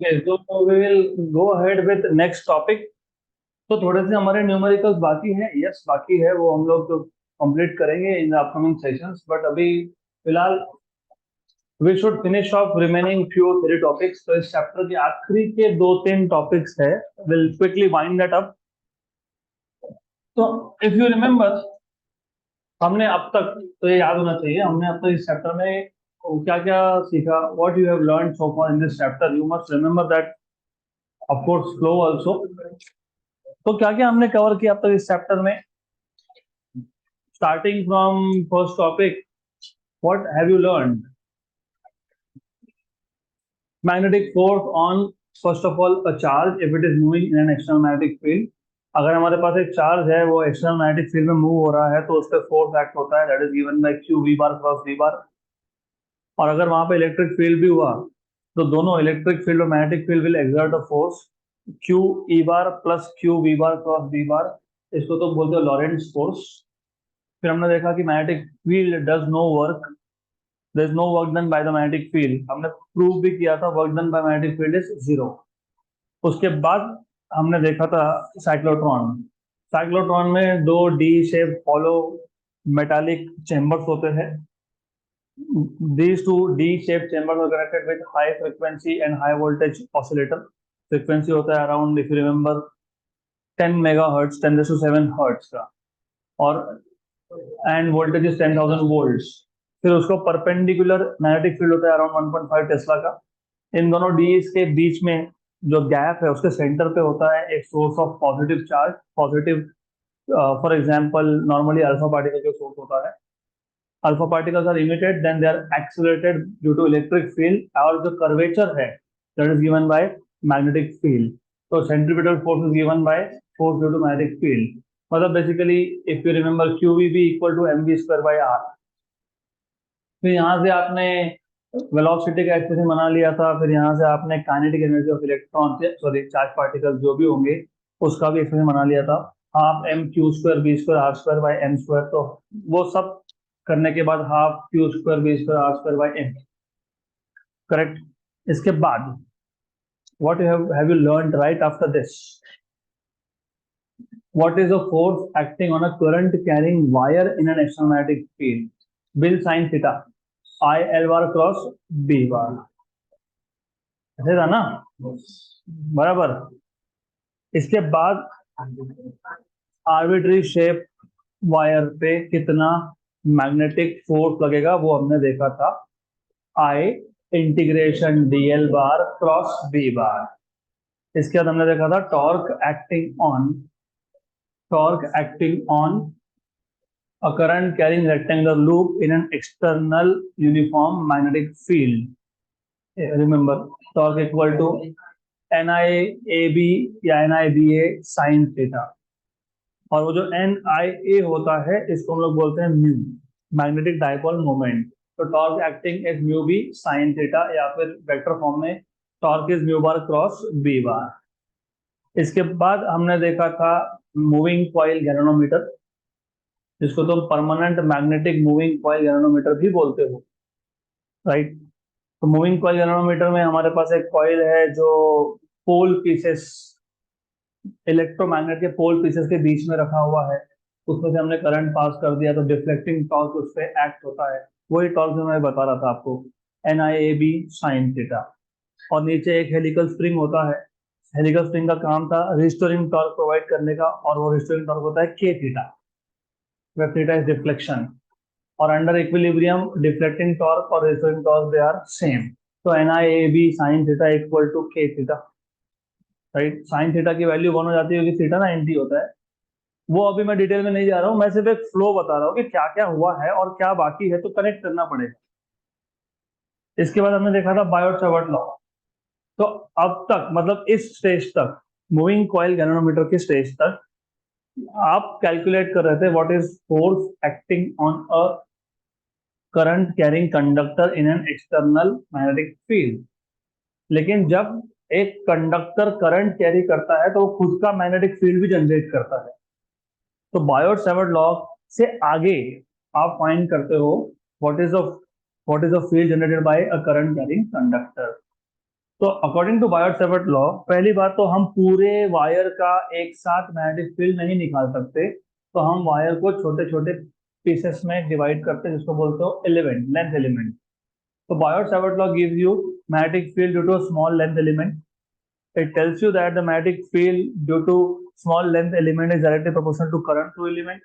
Okay, so we will go ahead with next topic. तो थोड़े से हमारे न्यूमेरिकल्स बाकी हैं, यस बाकी है, वो हम लोग कंप्लीट करेंगे इन अपकमिंग सेशंस, बट अभी फिलहाल we should finish off remaining few three topics. तो इस चैप्टर के आखिरी के दो तीन टॉपिक्स है, will quickly wind that up. तो इफ यू रिमेम्बर, हमने अब तक, तो ये याद होना चाहिए, हमने अब तक इस चैप्टर में क्या क्या सीखा। What you have learn so far in this chapter, you must remember that, of course flow also. तो क्या क्या हमने कवर किया अब तक इस चैप्टर में, starting from first topic, what have you learned? Magnetic force on, first of all, a charge if it is moving in an external magnetic field. अगर हमारे पास एक चार्ज है, वो एक्सटर्नल मैग्नेटिक फील्ड में मूव हो रहा है, तो उस पर फोर्स एक्ट होता है, that is given by q v bar cross v bar. और अगर वहां पे इलेक्ट्रिक फील्ड भी हुआ, तो दोनों इलेक्ट्रिक फील्ड और magnetic field will exert a force, q E bar plus q v bar cross v bar. इसको तो बोलते हैं लॉरेंट्ज फोर्स। फिर हमने देखा कि magnetic field does no work, there is no work done by the magnetic field. हमने prove भी किया था work done by magnetic field is zero. उसके बाद हमने देखा था साइक्लोट्रॉन। साइक्लोट्रॉन में दो D shape hollow metallic chambers होते हैं। These two D-shaped chambers are connected with high frequency and high voltage oscillator. Frequency होता है around, if you remember, 10 megahertz, 10 to 7 hertz का, और एंड वोल्टेज इज 10,000 वोल्ट्स। फिर उसको परपेंडिकुलर मैग्नेटिक फील्ड होता है अराउंड 1.5 टेस्ला का। इन दोनों डीज के बीच में जो गैप है, उसके सेंटर पे होता है एक source of positive charge, positive. For example, normally alpha particle जो सोर्स होता है, alpha particles are emitted, then they are accelerated due to electric field, और जो कर्वेचर है that is given by magnetic field. तो centripetal force is given by force due to magnetic field. मतलब basically, if you remember, q v B equal to m B square by r. फिर यहाँ से आपने velocity का expression बना लिया था, फिर यहाँ से आपने kinetic energy of electron, sorry charge particle जो भी होंगे, उसका भी एक्सप्रेशन बना लिया था, half M Q square B square R square by M square. तो वो सब करने के बाद half Q square B square R square by M, correct. इसके बाद what have you learned right after this? What is a force acting on a current carrying wire in an extramagnetic field? Bill sin theta, I L bar cross B bar। ऐसे था ना, बराबर। इसके बाद arbitrary shape wire पे कितना magnetic force लगेगा, वो हमने देखा था, I integration d L bar cross B bar. इसके बाद हमने देखा था torque acting on a current carrying rectangular loop in an external uniform magnetic field. Remember, torque equal to NIAB या NIBA sin theta। और वो जो NIA होता है, इसको हम लोग बोलते हैं म्यू, मैग्नेटिक डाइपोल मोमेंट। तो torque acting is mu B sine theta, या फिर वेक्टर फॉर्म में torque is mu bar cross B bar. इसके बाद हमने देखा था मूविंग कॉइल गैल्वेनोमीटर, जिसको तुम permanent magnetic moving coil galvanometer भी बोलते हो, राइट। तो मूविंग कॉइल गैल्वेनोमीटर में हमारे पास एक कॉइल है जो पोल पीसेस, इलेक्ट्रोमैग्नेट के पोल पीसेस के बीच में रखा हुआ है। उसमें से हमने करंट पास कर दिया, तो डिफ्लेक्टिंग टॉर्क उस पर एक्ट होता है। वही टॉर्क जो मैं बता रहा था आपको, NIAB साइन थीटा। और नीचे एक हेलिकल स्प्रिंग होता है। हेलिकल स्प्रिंग का काम था रिस्टोरिंग टॉर्क प्रोवाइड करने का, और वो रिस्टोरिंग टॉर्क होता है K थीटा, where theta is deflection। और अंडर इक्विलिब्रियम डिफ्लेक्टिंग टॉर्क और restoring torque they are same. तो NIAB sine theta equal to K थीटा, राइट। साइन थीटा की वैल्यू 1 हो जाती है क्योंकि थीटा 90 होता है। वो अभी मैं डिटेल में नहीं जा रहा हूँ, मैं सिर्फ एक फ्लो बता रहा हूँ कि क्या क्या हुआ है और क्या बाकी है, तो कनेक्ट करना पड़ेगा। इसके बाद हमने देखा था बायोट सावर्ट लॉ। तो अब तक, मतलब इस स्टेज तक, मूविंग कॉइल गैल्वेनोमीटर के स्टेज तक, आप कैलकुलेट कर रहे थे what is force acting on a current carrying conductor in an external magnetic field. लेकिन जब एक कंडक्टर करंट कैरी करता है, तो वो खुद का मैग्नेटिक फील्ड भी जनरेट करता है। तो बायोट सावर्ट लॉ से आगे आप फाइंड करते हो what is the field generated by a current carrying conductor. तो अकॉर्डिंग टू बायोट-सावर्ट लॉ, पहली बात तो हम पूरे वायर का एक साथ मैग्नेटिक फील्ड नहीं निकाल सकते, तो हम वायर को छोटे छोटे पीसेस में डिवाइड करते हैं, जिसको बोलते हो एलिमेंट, लेंथ एलिमेंट। तो Biot Savart law gives you magnetic field due to small length element. It tells you that the magnetic field due to small length element is directly proportional to current through element.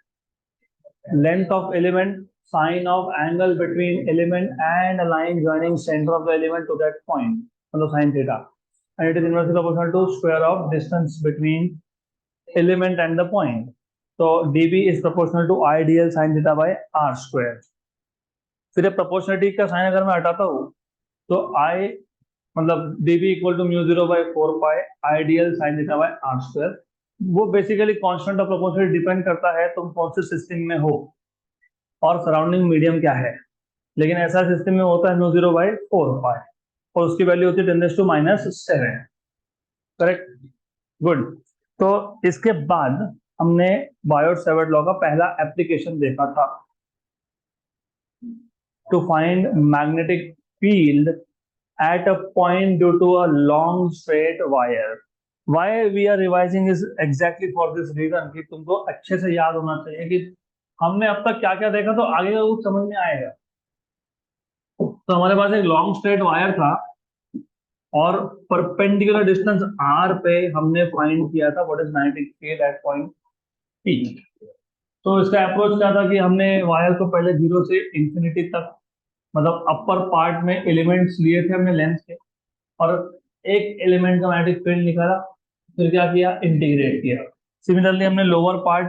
Length of element, sine of angle between element and a line joining center of the element to that point, मतलब sine theta. And it is inversely proportional to square of distance between element and the point. So dB is proportional to IDL sin theta by R square. फिर proportionality का sign अगर मैं हटाता हूँ तो I मतलब dB equal to mu 0/4 pi I d l sine theta by r square. वो basically constant of proportionality depend करता है तुम कौन से सिस्टम में हो और सराउंडिंग मीडियम क्या है. लेकिन ऐसा सिस्टम में होता है म्यू 0/4 पाई और उसकी वैल्यू होती है 10⁻⁷. Correct, good. तो इसके बाद हमने बायोट-सावर्ट लॉ का पहला एप्लीकेशन देखा था to find magnetic field at a point due to a long straight wire. Why we are revising is exactly for this reason कि तुमको अच्छे से याद होना चाहिए कि हमने अब तक क्या क्या देखा, तो आगे का कुछ समझ में आएगा. तो हमारे पास एक लॉन्ग स्ट्रेट वायर था और परपेंडिकुलर डिस्टेंस r पे हमने फाइंड किया था what is magnetic field eight point P. तो इसका अप्रोच क्या था कि हमने वायर को पहले 0 से इंफिनिटी तक, मतलब अपर पार्ट में एलिमेंट्स लिए थे हमने लेंथ के, और एक एलिमेंट का मैग्नेटिक फील्ड निकाला, फिर क्या किया, इंटीग्रेट किया. सिमिलरली हमने लोअर पार्ट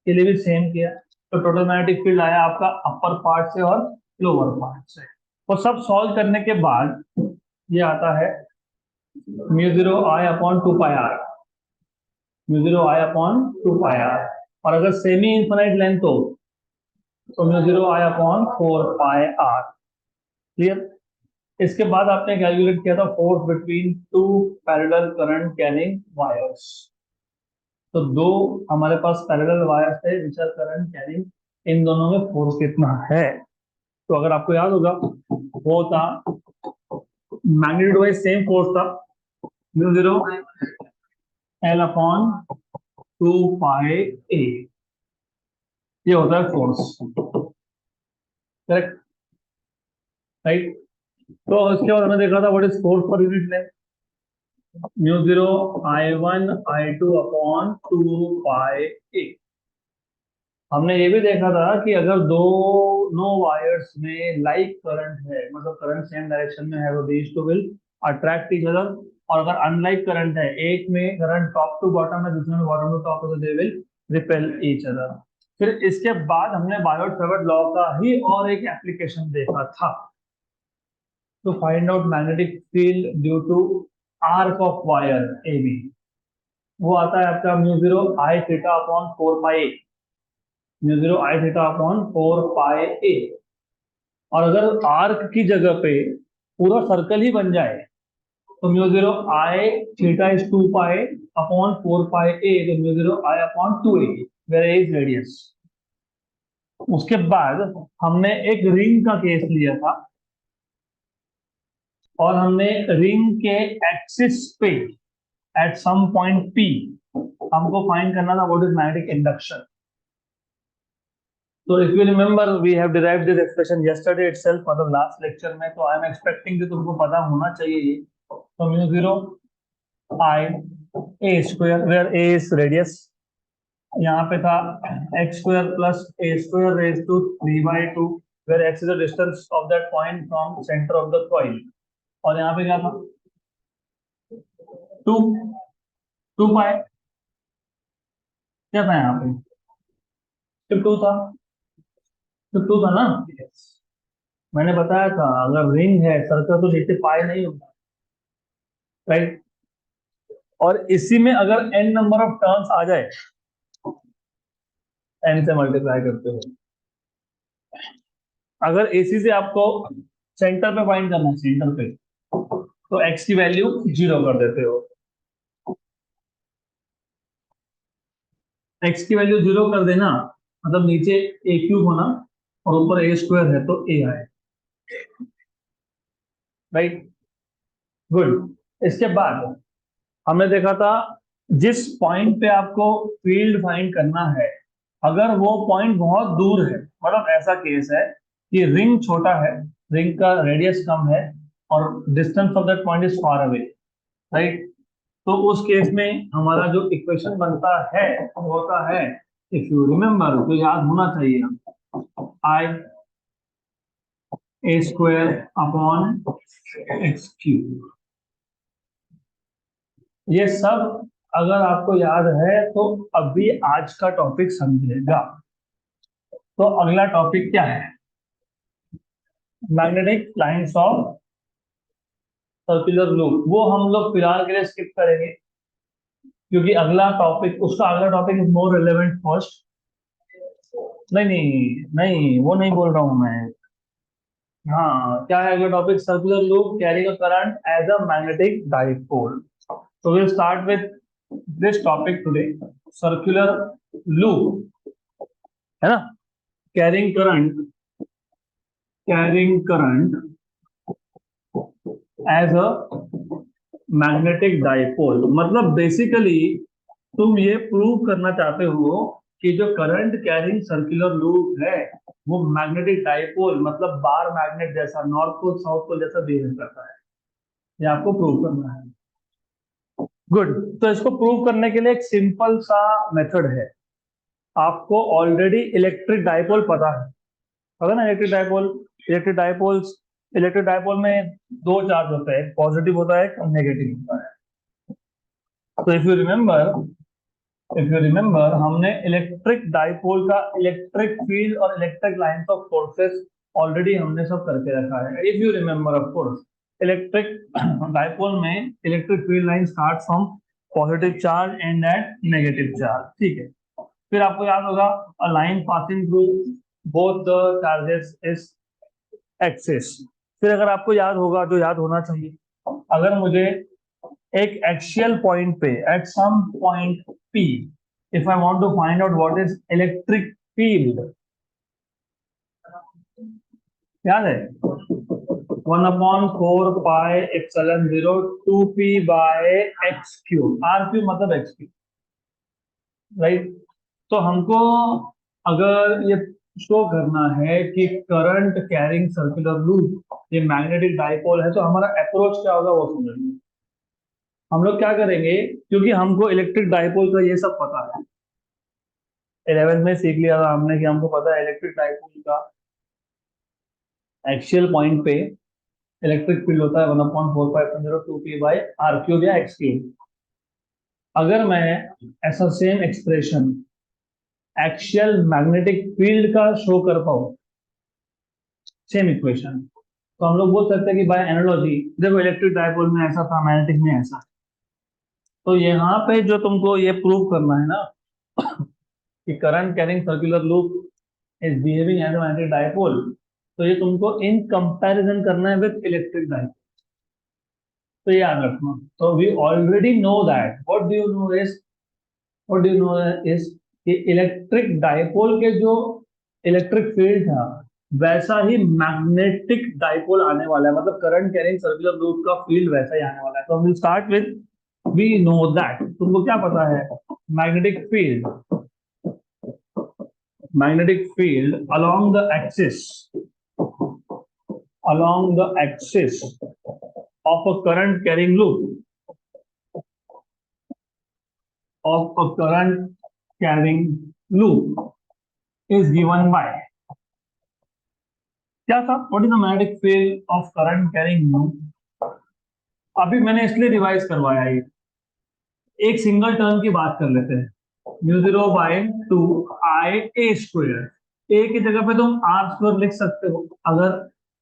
के लिए भी सेम किया. तो टोटल मैग्नेटिक फील्ड आया आपका अपर पार्ट से और लोअर पार्ट से. और सब सॉल्व करने के बाद ये आता है μ0I/2πr, μ0I/2πr. और अगर सेमी इनफाइनाइट लेंथ हो तो μ0I/4πr. क्लियर. इसके बाद आपने कैलकुलेट किया था force between two parallel current carrying wires. तो दो हमारे पास पैरेलल वायर्स थे विच आर करंट कैरिंग, इन दोनों में फोर्स कितना है. तो अगर आपको याद होगा वो था मैग्नीट्यूड वाइज सेम फोर्स था μ0 L/2πa. ये होता है फोर्स. Correct, right. तो इसके बाद हमने देखा था what is force per unit length, μ0 I1I2/2πa. हमने ये भी देखा था कि अगर दोनों वायर्स में लाइक करंट है, मतलब करंट सेम डायरेक्शन में है, तो these two will attract each other. और अगर अनलाइक करंट है, एक में करंट टॉप टू बॉटम है, दूसरे में बॉटम टू टॉप है, तो they will repel each other. फिर इसके बाद हमने बायोट-सावर्ट लॉ का ही और एक एप्लीकेशन देखा था to find out magnetic field due to arc of wire AB. वो आता है आपका μ0 I/4πa, μ0 I/4πa. और अगर आर्क की जगह पे पूरा सर्कल ही बन जाए तो μ0 I/2πa/4πa, तो μ0 I/2a, where a is radius. उसके बाद हमने एक रिंग का केस लिया था और हमने रिंग के एक्सिस पे एट सम पॉइंट P हमको फाइंड करना था व्हाट इज मैग्नेटिक इंडक्शन. तो if you remember we have derived this expression yesterday itself, मतलब लास्ट लेक्चर में. तो आई एम एक्सपेक्टिंग कि तुमको पता होना चाहिए ये. तो μ0 I/a² where a is radius. यहाँ पे था x² + a² raised to 3/2 where x is the distance of that point from center of the coil. और यहाँ पे क्या था, 2π. क्या था यहाँ पे, सिर्फ 2 था, सिर्फ 2 था ना. मैंने बताया था अगर रिंग है सर्कल तो नीचे पाई नहीं होता, राइट. और इसी में अगर n नंबर ऑफ टर्न्स आ जाए, n से मल्टीप्लाई करते हो, अगर AC से आपको सेंटर पे फाइंड करना है, सेंटर पे, तो x की वैल्यू 0 कर देते हो. x की वैल्यू 0 कर देना मतलब नीचे a³ होना और ऊपर a² है तो a आए, राइट. गुड. इसके बाद हमने देखा था जिस पॉइंट पे आपको फील्ड फाइंड करना है, अगर वो पॉइंट बहुत दूर है, मतलब ऐसा केस है कि रिंग छोटा है, रिंग का रेडियस कम है और distance of that point is far away, right? तो उस केस में हमारा जो इक्वेशन बनता है वो होता है, इफ यू रिमेम्बर, तो याद होना चाहिए, आई ए स्क्वायर अपॉन एक्स क्यूब। ये सब अगर आपको याद है तो अभी आज का टॉपिक समझेगा। तो अगला टॉपिक क्या है? Magnetic lines of circular loop. वो हम लोग फिलहाल के लिए स्किप करेंगे, क्योंकि अगला टॉपिक, उसका अगला topic is more relevant first. नहीं नहीं नहीं, वो नहीं बोल रहा हूं मैं। हाँ, क्या है अगला topic? Circular loop carrying a current as a magnetic dipole. तो will start with this topic today, circular loop, है ना? Carrying current, carrying current as a magnetic dipole. मतलब बेसिकली तुम ये प्रूव करना चाहते हो कि जो करंट कैरिंग सर्कुलर लूप है वो मैग्नेटिक डाइपोल, मतलब बार मैग्नेट जैसा, नॉर्थ पोल साउथ पोल जैसा बिहेव करता है। ये आपको प्रूव करना है। गुड। तो इसको प्रूव करने के लिए एक सिंपल सा मेथड है। आपको ऑलरेडी इलेक्ट्रिक डाइपोल पता ना? इलेक्ट्रिक डाइपोल, इलेक्ट्रिक डाइपोल में दो चार्ज होते हैं, पॉजिटिव होता है, नेगेटिव होता है। तो इफ यू रिमेम्बर हमने इलेक्ट्रिक डाइपोल का इलेक्ट्रिक फील्ड और electric lines of forces already हमने सब करके रखा है, if you remember. Of course electric dipole में electric field line start from positive charge end at negative charge, ठीक है? फिर आपको याद होगा a line passing through both the charges is axis. फिर अगर आपको याद होगा, जो याद होना चाहिए, अगर मुझे एक एक्सियल पॉइंट पे at some point P, if I want to find out what is electric field, याद है? 1/4 pi epsilon 0 2p by X cube, are cube मतलब एक्स क्यूब, राइट? तो हमको अगर ये शो करना है कि करंट कैरिंग सर्कुलर लूप ये मैग्नेटिक डाइपोल है, तो हमारा अप्रोच क्या होगा वो समझिए। हम लोग क्या करेंगे, क्योंकि हमको इलेक्ट्रिक डाइपोल का ये सब पता है, 11th में सीख लिया था हमने कि हमको पता है इलेक्ट्रिक डाइपोल का एक्सियल पॉइंट पे इलेक्ट्रिक फील्ड होता है 1/4 pi epsilon 0 2p by are cube या एक्स क्यूब। अगर मैं ऐसा same expression axial magnetic field का शो कर पाऊँ, सेम इक्वेशन, तो हम लोग बोल सकते हैं कि बाय एनालॉजी, देखो इलेक्ट्रिक डाइपोल में ऐसा था, मैग्नेटिक में ऐसा। तो यहाँ पे जो तुमको ये प्रूव करना है ना कि current carrying circular loop is behaving as a magnetic dipole, तो ये तुमको इन कंपैरिजन करना है विद इलेक्ट्रिक डाइपोल। तो याद रखना। तो we already know that, what do you know is कि इलेक्ट्रिक डाइपोल के जो इलेक्ट्रिक फील्ड था वैसा ही मैग्नेटिक डाइपोल आने वाला है, मतलब करंट कैरिंग सर्कुलर लूप का फील्ड वैसा ही आने वाला है। तो will start with, we know that, तुमको क्या पता है? Magnetic field, magnetic field along the axis of a current carrying loop, of a current carrying loop is given by, क्या था? What is the magnetic field of current carrying loop? अभी मैंने इसलिए revise करवाया ये, एक सिंगल टर्म की बात कर लेते हैं, म्यू 0/2 I a स्क्वायर। ए की जगह पे तुम आर स्क्वायर लिख सकते हो, अगर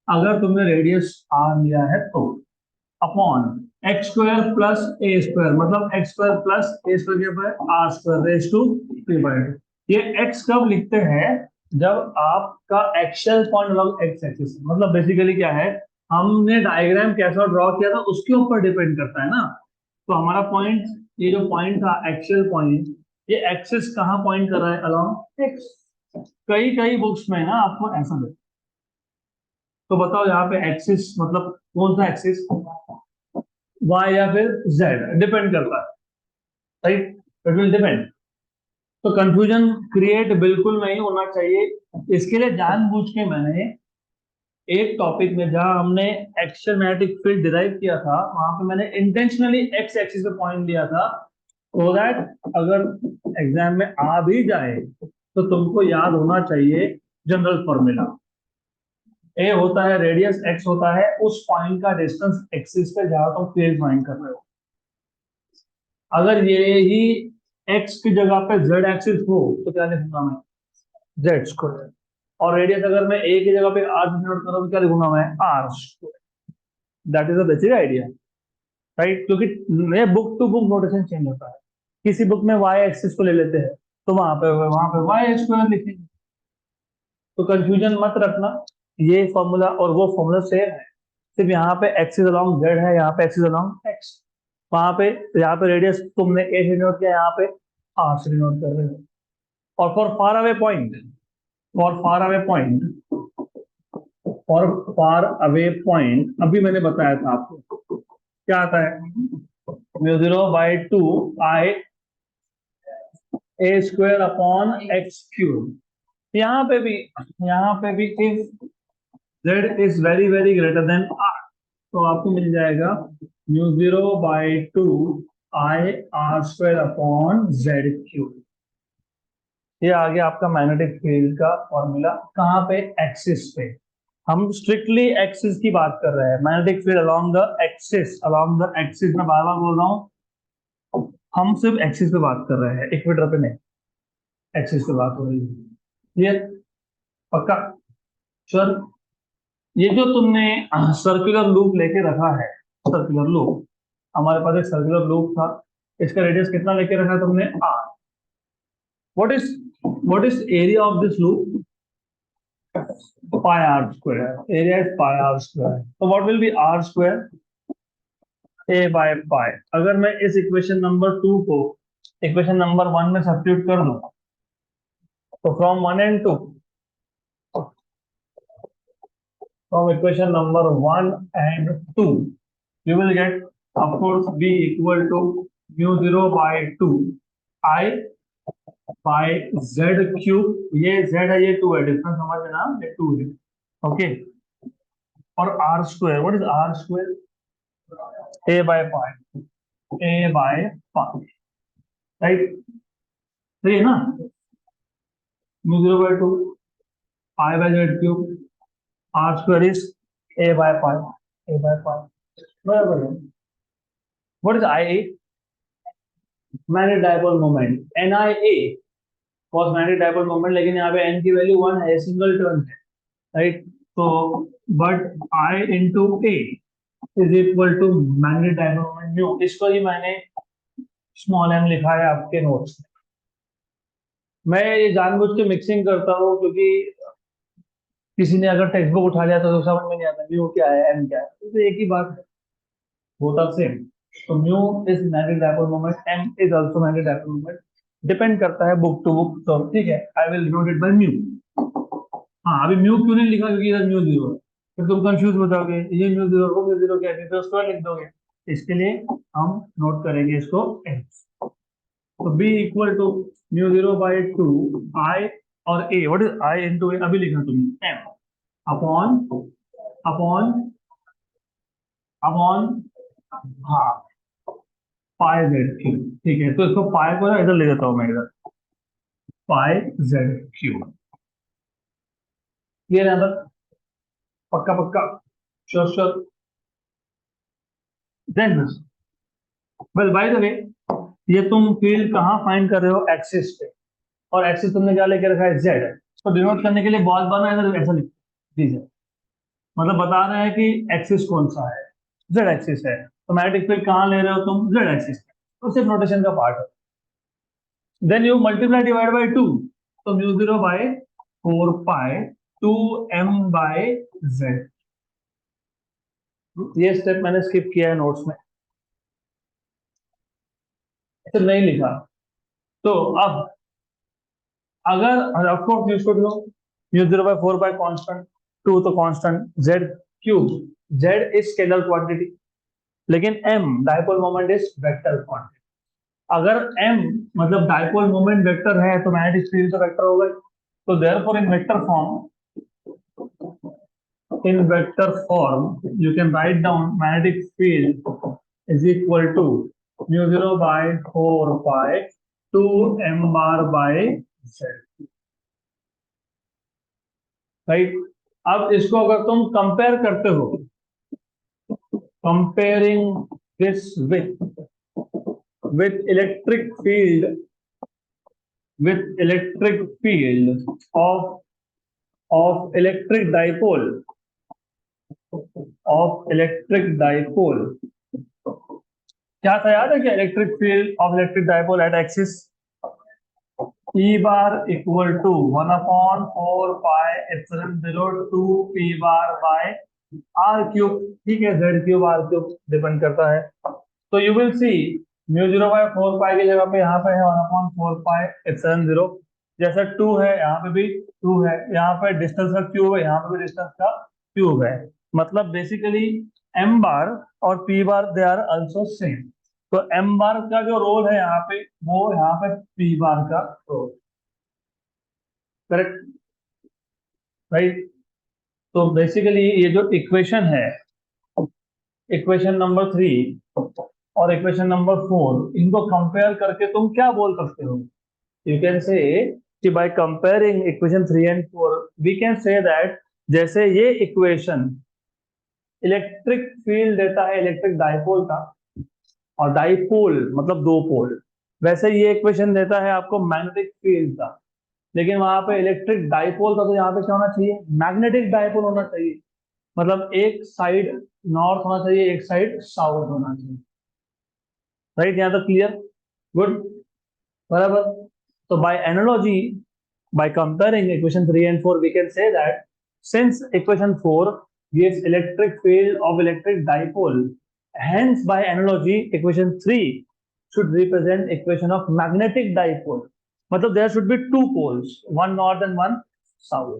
अगर तुमने रेडियस आर लिया है तो, अपॉन एक्स स्क्वायर प्लस ए स्क्वायर, मतलब एक्स स्क्वायर प्लस ए स्क्वायर के ऊपर आर स्क्वायर रेज टू 3/2। ये एक्स कब लिखते हैं? जब आपका axial point along x axis, मतलब बेसिकली क्या है, हमने डायग्राम कैसा ड्रॉ किया था उसके ऊपर डिपेंड करता है ना। तो हमारा पॉइंट, ये जो पॉइंट था एक्सियल पॉइंट, ये एक्सिस कहाँ पॉइंट कर रहा है? Along x. कई कई बुक्स में ना आपको ऐसा देता, तो बताओ यहाँ पे एक्सिस मतलब कौन सा एक्सिस? वाई या फिर जेड, डिपेंड करता है, राइट, इट विल डिपेंड। तो कंफ्यूजन क्रिएट बिल्कुल नहीं होना चाहिए। इसके लिए जानबूझ के मैंने एक टॉपिक में जहां हमने एक्शन मैग्नेटिक फील्ड डिराइव किया था, वहां पे मैंने इंटेंशनली एक्स एक्सिस पे पॉइंट लिया था, सो दैट अगर एग्जाम में आ भी जाए तो तुमको याद होना चाहिए जनरल फॉर्मूला। ए होता है रेडियस, एक्स होता है उस पॉइंट का डिस्टेंस एक्सिस पे जहां तुम फील्ड फाइंड कर रहे हो। अगर ये ही एक्स की जगह पे जेड एक्सिस हो तो क्या लिखूंगा मैं, जेड स्क्वायर। और रेडियस अगर मैं ए की जगह पे आर डिनोट करूँ तो क्या लिखूंगा मैं, R square. That is the basic idea, right. क्योंकि ये book to book notation change होता है। किसी बुक में वाई एक्सिस को ले लेते हैं तो वहां पे वाई स्क्वायर लिखेंगे। तो कंफ्यूजन मत रखना, ये फॉर्मूला और वो फॉर्मूला सेम है, सिर्फ यहाँ पे एक्सिस अलोंग जेड है, यहाँ पे एक्सिस अलोंग एक्स। वहां पे, यहाँ पे रेडियस तुमने ए से डिनोट किया, यहाँ पे आर से डिनोट कर रहे हो। और for far away point for far away point अभी मैंने बताया था आपको क्या आता है, mu 0/2 I A square upon X cube. यहाँ पे भी if Z is very very greater than are तो आपको मिल जाएगा mu 0/2 I are square upon Z cube. ये आ गया आपका मैग्नेटिक फील्ड का फॉर्मूला। कहाँ पे, एक्सिस पे। हम स्ट्रिक्टली एक्सिस की बात कर रहे हैं, magnetic field along the axis में बार बार बोल रहा हूँ, हम सिर्फ एक्सिस पे बात कर रहे हैं, इक्वेटर पे नहीं, एक्सिस पे बात हो रही है। ये पक्का, सर। ये जो तुमने सर्कुलर लूप लेके रखा है, सर्कुलर लूप, हमारे पास एक सर्कुलर लूप था, इसका रेडियस कितना लेके रखा है तुमने, R. What is what is area of this loop, pi r square. Area is pi r square. So what will be r square? A by pi. अगर मैं इस इक्वेशन नंबर 2 को इक्वेशन नंबर 1 में सब्स्टिट्यूट कर दूं तो from equation number 1 and 2 you will get of course b equal to mu 0/2 I by z cube। ये z है, ये 2 है, डिफरेंस समझना, ये 2 है, ओके। और r square, what is r square? a by pi, right, सही है ना। mu 0/2 I by z cube, r square is a by pi, बराबर है। What is I A, magnetic dipole moment. N I A cause magnetic dipole moment, लेकिन यहाँ पे N की value 1 है, सिंगल टर्न है, राइट। तो but I into A is equal to magnetic dipole moment mu. इसको ही मैंने स्मॉल एम लिखा है आपके नोट्स में। मैं ये जानबूझ के मिक्सिंग करता हूँ क्योंकि किसी ने अगर टेक्स्ट बुक उठा लिया तो समझ में नहीं आता म्यू क्या है, एम क्या है, तो एक ही बात है, होता सेम। तो mu is magnetic dipole moment, M is also magnetic dipole moment, depend करता है बुक टू बुक। तो ठीक है, I will denote it by mu. हाँ, अभी म्यू क्यों नहीं लिखा, क्योंकि इधर म्यू जीरो है, फिर तुम कंफ्यूज हो जाओगे, ये म्यू जीरो वो म्यू जीरो क्या है, तो उसको लिख दोगे। इसके लिए हम नोट करेंगे इसको एक्स। तो बी इक्वल टू म्यू 0/2 आई और ए, व्हाट इज आई इंटू ए, अभी लिखा तुमने, एम अपॉन अपॉन अपॉन, हाँ, पाई जेड क्यूब। ठीक है, तो इसको पाई को इधर ले जाता हूं मैं, इधर पाई जेड क्यूब। ये नंबर पक्का पक्का, sure sure. Then well by the way, ये तुम फील्ड कहाँ फाइंड कर रहे हो, एक्सिस पे। और एक्सिस तुमने क्या लेके रखा है, जेड। तो डिनोट करने के लिए बहुत बार ना इधर ऐसा लिख दीजिए, मतलब बता रहे हैं कि एक्सिस कौन सा है, जेड एक्सिस है। तो मैग्नेटिक फील्ड कहाँ ले रहे हो तुम, जेड एक्सिस। तो सिर्फ नोटेशन का पार्ट है। Then you multiply divide by 2, तो म्यू 0/4 पाई 2m/z। ये स्टेप मैंने स्किप किया है नोट्स में, तो नहीं लिखा। तो अब अगर of course you should know mu 0/4 by constant, 2 तो constant, z cube, z is scalar quantity, लेकिन m dipole moment is vector quantity. अगर m मतलब डाइपोल मोमेंट वेक्टर है तो मैग्नेटिक फील्ड तो वेक्टर होगा ही। तो therefore in vector form you can write down magnetic field is equal to mu 0 by 4 pi 2 m bar by z, right. अब इसको अगर तुम कंपेयर करते हो, comparing this with electric field of electric dipole, क्या था याद है क्या? Electric field of electric dipole at axis E bar equal to 1/4 pi epsilon 0 2 P bar by are cube, ठीक है, z cube are cube depend करता है। तो you will see mu 0/4 pi की जगह पे यहाँ पे है 1/4 पाई एप्सिलॉन 0, जैसा 2 है यहाँ पे भी 2 है, यहाँ पे डिस्टेंस का क्यूब है, यहाँ पे भी डिस्टेंस का क्यूब है। मतलब बेसिकली एम बार और P bar they are also same. तो एम बार का जो रोल है यहाँ पे, वो यहाँ पे पी बार का रोल, करेक्ट, राइट। तो बेसिकली ये जो इक्वेशन है, इक्वेशन नंबर 3 और इक्वेशन नंबर 4, इनको कंपेयर करके तुम क्या बोल सकते हो? यू कैन से कि by comparing equation 3 and 4 we can say that जैसे ये इक्वेशन इलेक्ट्रिक फील्ड देता है इलेक्ट्रिक डाइपोल का, और डाइपोल मतलब दो पोल, वैसे ये इक्वेशन देता है आपको मैग्नेटिक फील्ड का। लेकिन वहां पे इलेक्ट्रिक डाइपोल का, तो यहाँ पे क्या होना चाहिए? मैग्नेटिक डाइपोल होना चाहिए। मतलब एक साइड नॉर्थ होना चाहिए, एक साइड साउथ होना चाहिए, राइट। यहाँ तक क्लियर? गुड, बराबर। तो by analogy, by comparing equation 3 and 4 we can say that since equation 4 gives electric field of electric dipole, hence by analogy equation 3 should represent equation of magnetic dipole। मतलब there should be two poles, one north and one south,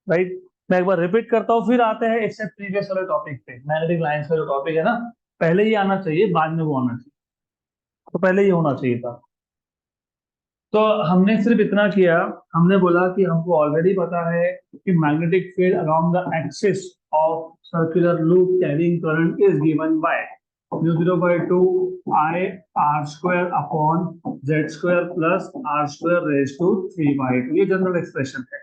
right। मैं एक बार repeat करता हूँ, फिर आते हैं इससे previous वाले टॉपिक पे। मैग्नेटिक लाइंस का जो टॉपिक है ना, पहले ये आना चाहिए, बाद में वो आना चाहिए, तो पहले ये होना चाहिए था। तो हमने सिर्फ इतना किया, हमने बोला कि हमको ऑलरेडी पता है कि magnetic field around the axis of circular loop carrying current is given by mu 0/2 I r square upon z square plus r square raise to 3/2, ये जनरल एक्सप्रेशन है।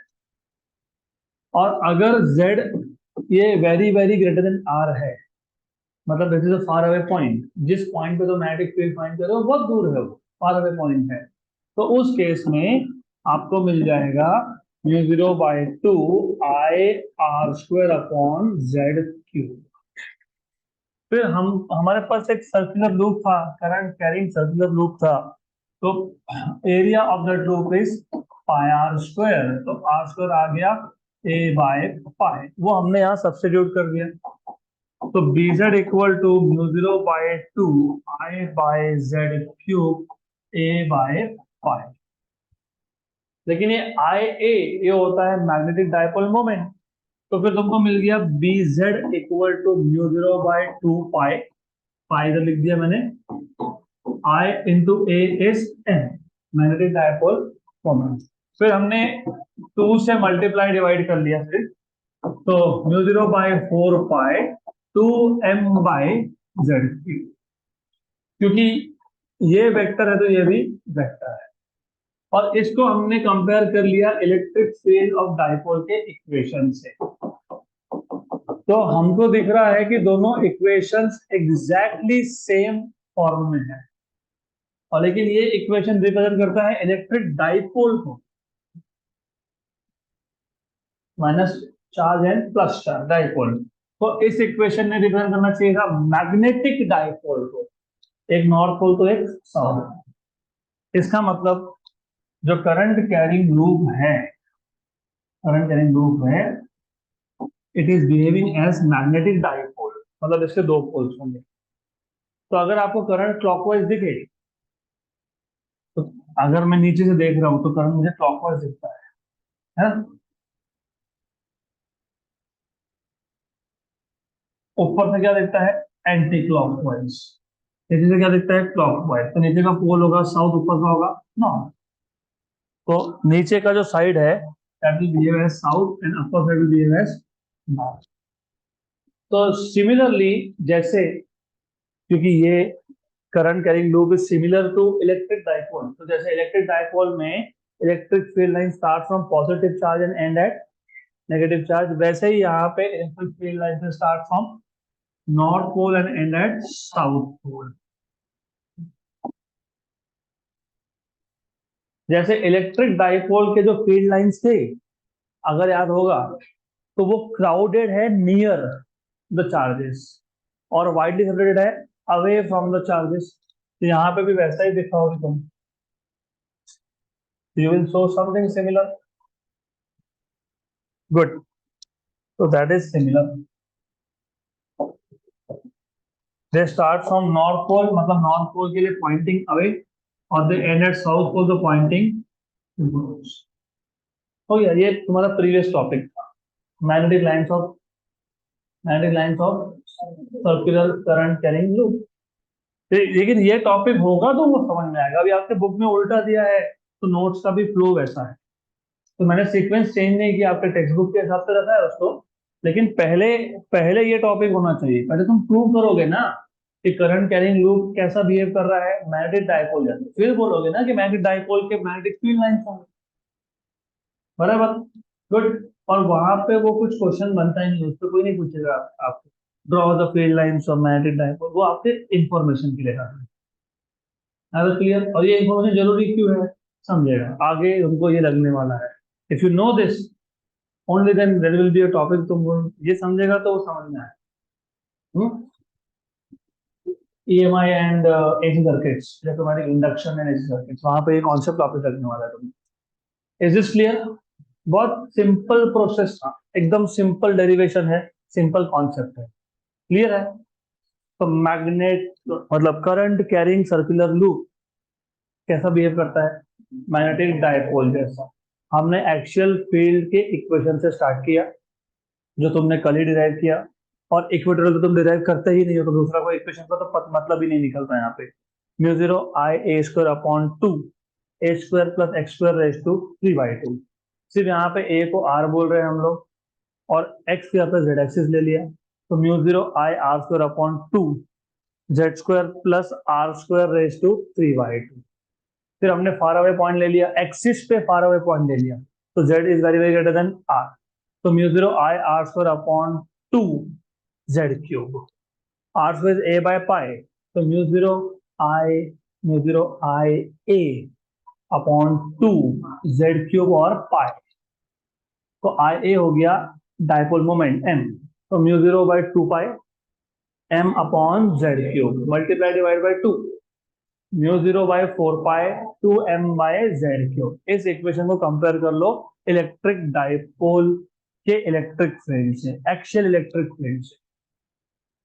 और अगर z ये very very greater than r है, मतलब this is a far away point, जिस पॉइंट पे तो मैग्नेटिक फील्ड फाइंड कर रहे हो बहुत दूर है, वो फार अवे पॉइंट है, तो उस केस में आपको मिल जाएगा mu 0/2 I r square upon z cube. फिर हम हमारे पास एक सर्कुलर लूप था, करंट कैरिंग सर्कुलर लूप था, तो area of that loop is pi r square, तो आर स्क्वायर आ गया a बाय पाई, वो हमने यहाँ सब्स्टिट्यूट कर दिया। तो bz equal to mu 0/2 I by z cube a by pi. लेकिन ये आई ए ये होता है मैग्नेटिक डाइपोल मोमेंट, तो फिर तुमको मिल गया B z equal to mu 0/2 pi, pi इधर लिख दिया मैंने, I into A is N, magnetic dipole moment. फिर हमने 2 से मल्टीप्लाई डिवाइड कर लिया, फिर तो mu 0/4 pi 2m by Z, क्योंकि ये वेक्टर है तो ये भी वेक्टर है। और इसको हमने कंपेयर कर लिया इलेक्ट्रिक फील्ड ऑफ डाइपोल के इक्वेशन से, तो हमको दिख रहा है कि दोनों इक्वेशंस एग्जैक्टली सेम फॉर्म में है। और लेकिन ये इक्वेशन रिप्रेजेंट करता है इलेक्ट्रिक डाइपोल को, minus charge and plus charge dipole, तो इस इक्वेशन ने रिप्रेजेंट करना चाहिए था मैग्नेटिक डाइपोल को, एक नॉर्थ पोल तो एक साउथ। इसका मतलब जो करंट कैरिंग लूप है, करंट कैरिंग लूप है, it is behaving as magnetic dipole, मतलब इसके दो पोल्स होंगे। तो अगर आपको करंट क्लॉकवाइज दिखे, तो अगर मैं नीचे से देख रहा हूं तो करंट मुझे क्लॉकवाइज दिखता है ना? ऊपर से क्या दिखता है? Anti clockwise. नीचे से क्या दिखता है? क्लॉकवाइज। तो नीचे का पोल होगा साउथ, ऊपर का होगा नॉर्थ। तो नीचे का जो साइड है that will behave as south and upper side will behave as north. तो सिमिलरली, जैसे क्योंकि ये current carrying loop is similar to electric dipole, तो जैसे इलेक्ट्रिक डाइपोल में electric field line start from positive charge and end at negative charge, वैसे ही यहाँ पे electric field line start from north pole and end at south pole. जैसे electric dipole के जो फील्ड लाइंस थे, अगर याद होगा, तो वो क्राउडेड है नियर द चार्जेस और वाइडली सेपरेटेड है अवे फ्रॉम द चार्जेस। तो यहाँ पे भी वैसा ही दिखा होगा तुम, you will show something similar. Good, तो that is similar. They start from north pole, मतलब नॉर्थ पोल के लिए पॉइंटिंग अवे, और they end at south pole the pointing towards. हो गया, ये तुम्हारा प्रीवियस टॉपिक था, magnetic lines of circular current carrying loop. लेकिन ये टॉपिक होगा तो वो समझ में आएगा। अभी आपके बुक में उल्टा दिया है, तो नोट्स का भी फ्लो वैसा है। तो मैंने सीक्वेंस चेंज नहीं किया, आपके टेक्स्ट बुक के हिसाब से रखा है उसको। लेकिन पहले पहले ये टॉपिक होना चाहिए। पहले तुम प्रूव करोगे ना कि करंट कैरिंग लूप कैसा बिहेव कर रहा है मैग्नेटिक डाइपोल जैसे, फिर बोलोगे ना कि मैग्नेटिक डाइपोल के मैग्नेटिक फील्ड लाइंस होंगे। बराबर, गुड। और वहां पे वो कुछ क्वेश्चन बनता ही नहीं, उस पर कोई नहीं पूछेगा आपको draw the field lines of magnetic dipole, वो आपके इंफॉर्मेशन के लिए करना है। क्लियर? और ये इंफॉर्मेशन जरूरी क्यों है, समझेगा आगे तुमको ये लगने वाला है। If you know this only then there will be a topic, तुम ये समझेगा तो वो समझ में आए। EMI and AC circuits, electromagnetic induction and AC circuits, वहां पे एक कॉन्सेप्ट वापस लगने वाला है तुम्हें। Is this clear? बहुत सिंपल प्रोसेस था, एकदम सिंपल डेरिवेशन है, सिंपल कॉन्सेप्ट है। क्लियर है? तो मैग्नेट मतलब करंट कैरिंग सर्कुलर लूप कैसा बिहेव करता है? मैग्नेटिक डायपोल जैसा। हमने एक्सियल फील्ड के इक्वेशन से स्टार्ट किया, जो तुमने कल ही डिराइव किया, और इक्वेटोरियल तो तुम डिराइव करते ही नहीं हो, तो दूसरा कोई इक्वेशन का तो मतलब ही नहीं निकलता यहाँ पे। Mu zero I A square upon two a square plus x square raise to 3/2। सिर्फ यहाँ पे ए को आर बोल रहे हैं हम लोग, और एक्स के यहाँ पे जेड एक्सिस ले लिया, तो mu zero I are square upon two z square plus r square raise to 3/2। फिर हमने फार अवे पॉइंट ले लिया, एक्सिस पे फार अवे पॉइंट ले लिया, तो z is very very greater than are, तो mu zero I are square upon two z cube. R square A by pi, तो mu zero I A upon two z cube और pi. तो I A हो गया dipole moment m, तो mu zero by two pi m upon Z cube multiply divide by two, mu zero by four pi two m by z cube. इस equation को compare कर लो electric dipole के electric field से, axial electric field से,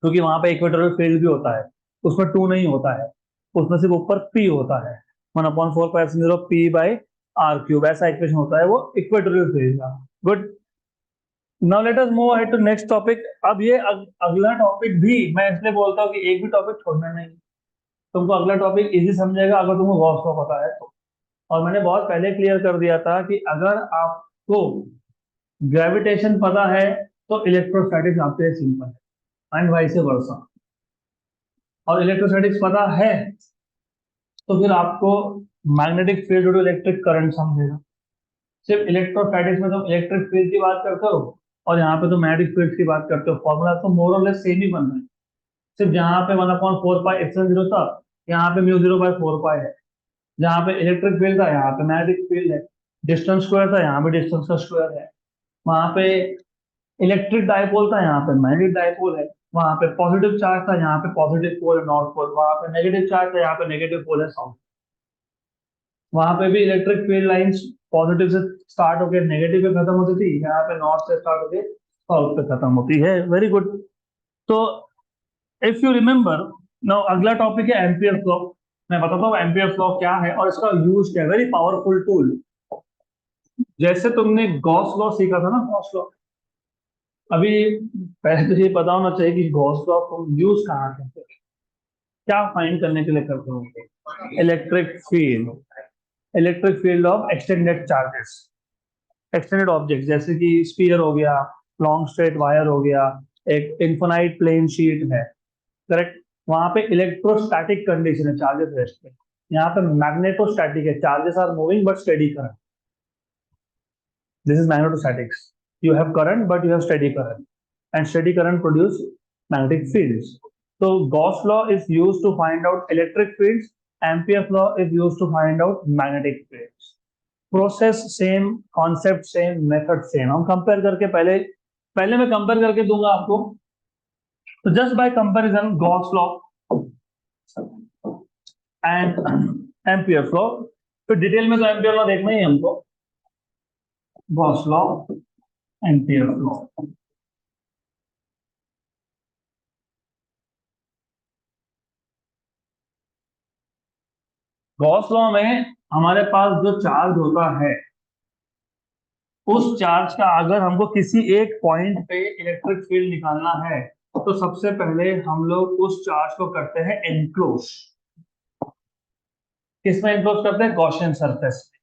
क्योंकि वहां पे equatorial field भी होता है, उसमें टू नहीं होता है, उसमें सिर्फ ऊपर पी होता है, 1/4 पी बाई आर क्यूब, ऐसा इक्वेशन होता है वो इक्वेटोरियल फील्ड का। Good, now let us move ahead to next topic. अब ये अगला टॉपिक भी मैं इसलिए बोलता हूँ कि एक भी टॉपिक छोड़ना नहीं, तुमको अगला टॉपिक इजी समझेगा अगर तुमको गॉस लॉ पता है तो। और मैंने बहुत पहले क्लियर कर दिया था कि अगर आपको ग्रेविटेशन पता है तो इलेक्ट्रोस्टैटिक्स आपके लिए सिंपल है, एंड वाइस वर्सा। और इलेक्ट्रोस्टैटिक्स पता है तो फिर आपको मैग्नेटिक फील्ड और इलेक्ट्रिक करंट समझेगा। सिर्फ इलेक्ट्रोस्टैटिक्स में तुम इलेक्ट्रिक फील्ड की बात करते हो, और यहाँ पे तो मैग्नेटिक फील्ड की बात करते हो, फॉर्मूला तो मोर और लेस सेम ही बन रहा है। सिर्फ जहाँ पे 1/4 पाई था, यहाँ पे म्यू जीरो बाय फोर पाई है। जहाँ पे इलेक्ट्रिक फील्ड था यहाँ पे मैग्नेटिक फील्ड है। डिस्टेंस स्क्वायर था यहाँ पे डिस्टेंस का स्क्वायर है। वहां पे इलेक्ट्रिक डायपोल था यहाँ पे मैग्नेटिक डायपोल है। वहां पे पॉजिटिव चार्ज था यहाँ पे पॉजिटिव पोल है नॉर्थ पोल। वहां पे नेगेटिव चार्ज था यहाँ पे नेगेटिव पोल है साउथ। वहां पे भी इलेक्ट्रिक फील्ड लाइंस पॉजिटिव से स्टार्ट होकर नेगेटिव पे खत्म होती थी, यहाँ पे नॉर्थ से स्टार्ट होकर साउथ पे खत्म होती है। Very good. तो इफ यू रिमेम्बर, नाउ अगला टॉपिक है एम्पियर लॉ। मैं बताता हूँ एम्पियर लॉ क्या है और इसका यूज क्या है। Very powerful tool. जैसे तुमने गॉस लॉ सीखा था ना, गॉस लॉ, अभी पहले तो ये पता होना चाहिए कि गॉस लॉ तुम यूज कहाँ करते हो, क्या फाइंड करने के लिए करते हो। Electric field of extended charges, extended object जैसे कि स्पीयर हो गया, लॉन्ग स्ट्रेट वायर हो गया, एक इन्फिनाइट प्लेन शीट है, करेक्ट। वहां पे इलेक्ट्रोस्टैटिक कंडीशन है, चार्जेस रेस्ट पे। यहाँ पे मैग्नेटोस्टैटिक है, charges are moving but steady current. This is magnetostatics. You have current but you have steady current, and steady current produce magnetic fields. So Gauss law is used to find out electric fields. Ampere's law is used to find out magnetic fields. Process same, concept same, method same. हम compare करके पहले पहले मैं compare करके दूंगा आपको। तो just by comparison Gauss law and Ampere's law, फिर डिटेल में तो एम्पियर लॉ देखना ही है हमको। Gauss law, Ampere's law. Gauss law में हमारे पास जो चार्ज होता है, उस चार्ज का अगर हमको किसी एक पॉइंट पे इलेक्ट्रिक फील्ड निकालना है, तो सबसे पहले हम लोग उस चार्ज को करते हैं एनक्लोज। किसमें एनक्लोज करते हैं? गॉसियन सरफेस में।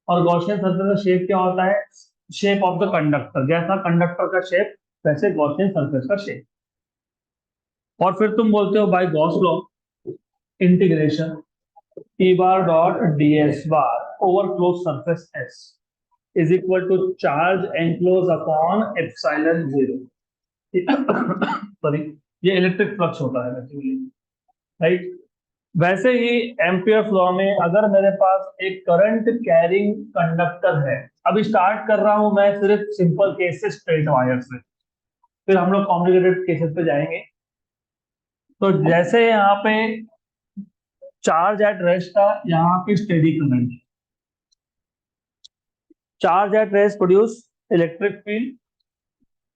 और गॉसियन सरफेस का शेप क्या होता है? शेप ऑफ द कंडक्टर, जैसा कंडक्टर का शेप वैसे गॉसियन सरफेस का शेप। और फिर तुम बोलते हो by Gauss law integration E bar dot D S bar over close surface S is equal to charge enclose upon epsilon zero. Sorry, ये इलेक्ट्रिक फ्लक्स होता है बेसिकली, राइट। वैसे ही एम्पियर्स लॉ में अगर मेरे पास एक करंट कैरिंग कंडक्टर है, अभी स्टार्ट कर रहा हूं मैं सिर्फ सिंपल केस से, स्ट्रेट वायर से, फिर हम लोग कॉम्प्लिकेटेड केसेस पे जाएंगे। तो जैसे यहाँ पे चार्ज एट रेस्ट था, यहाँ पे steady current. Charge at rest produce electric field,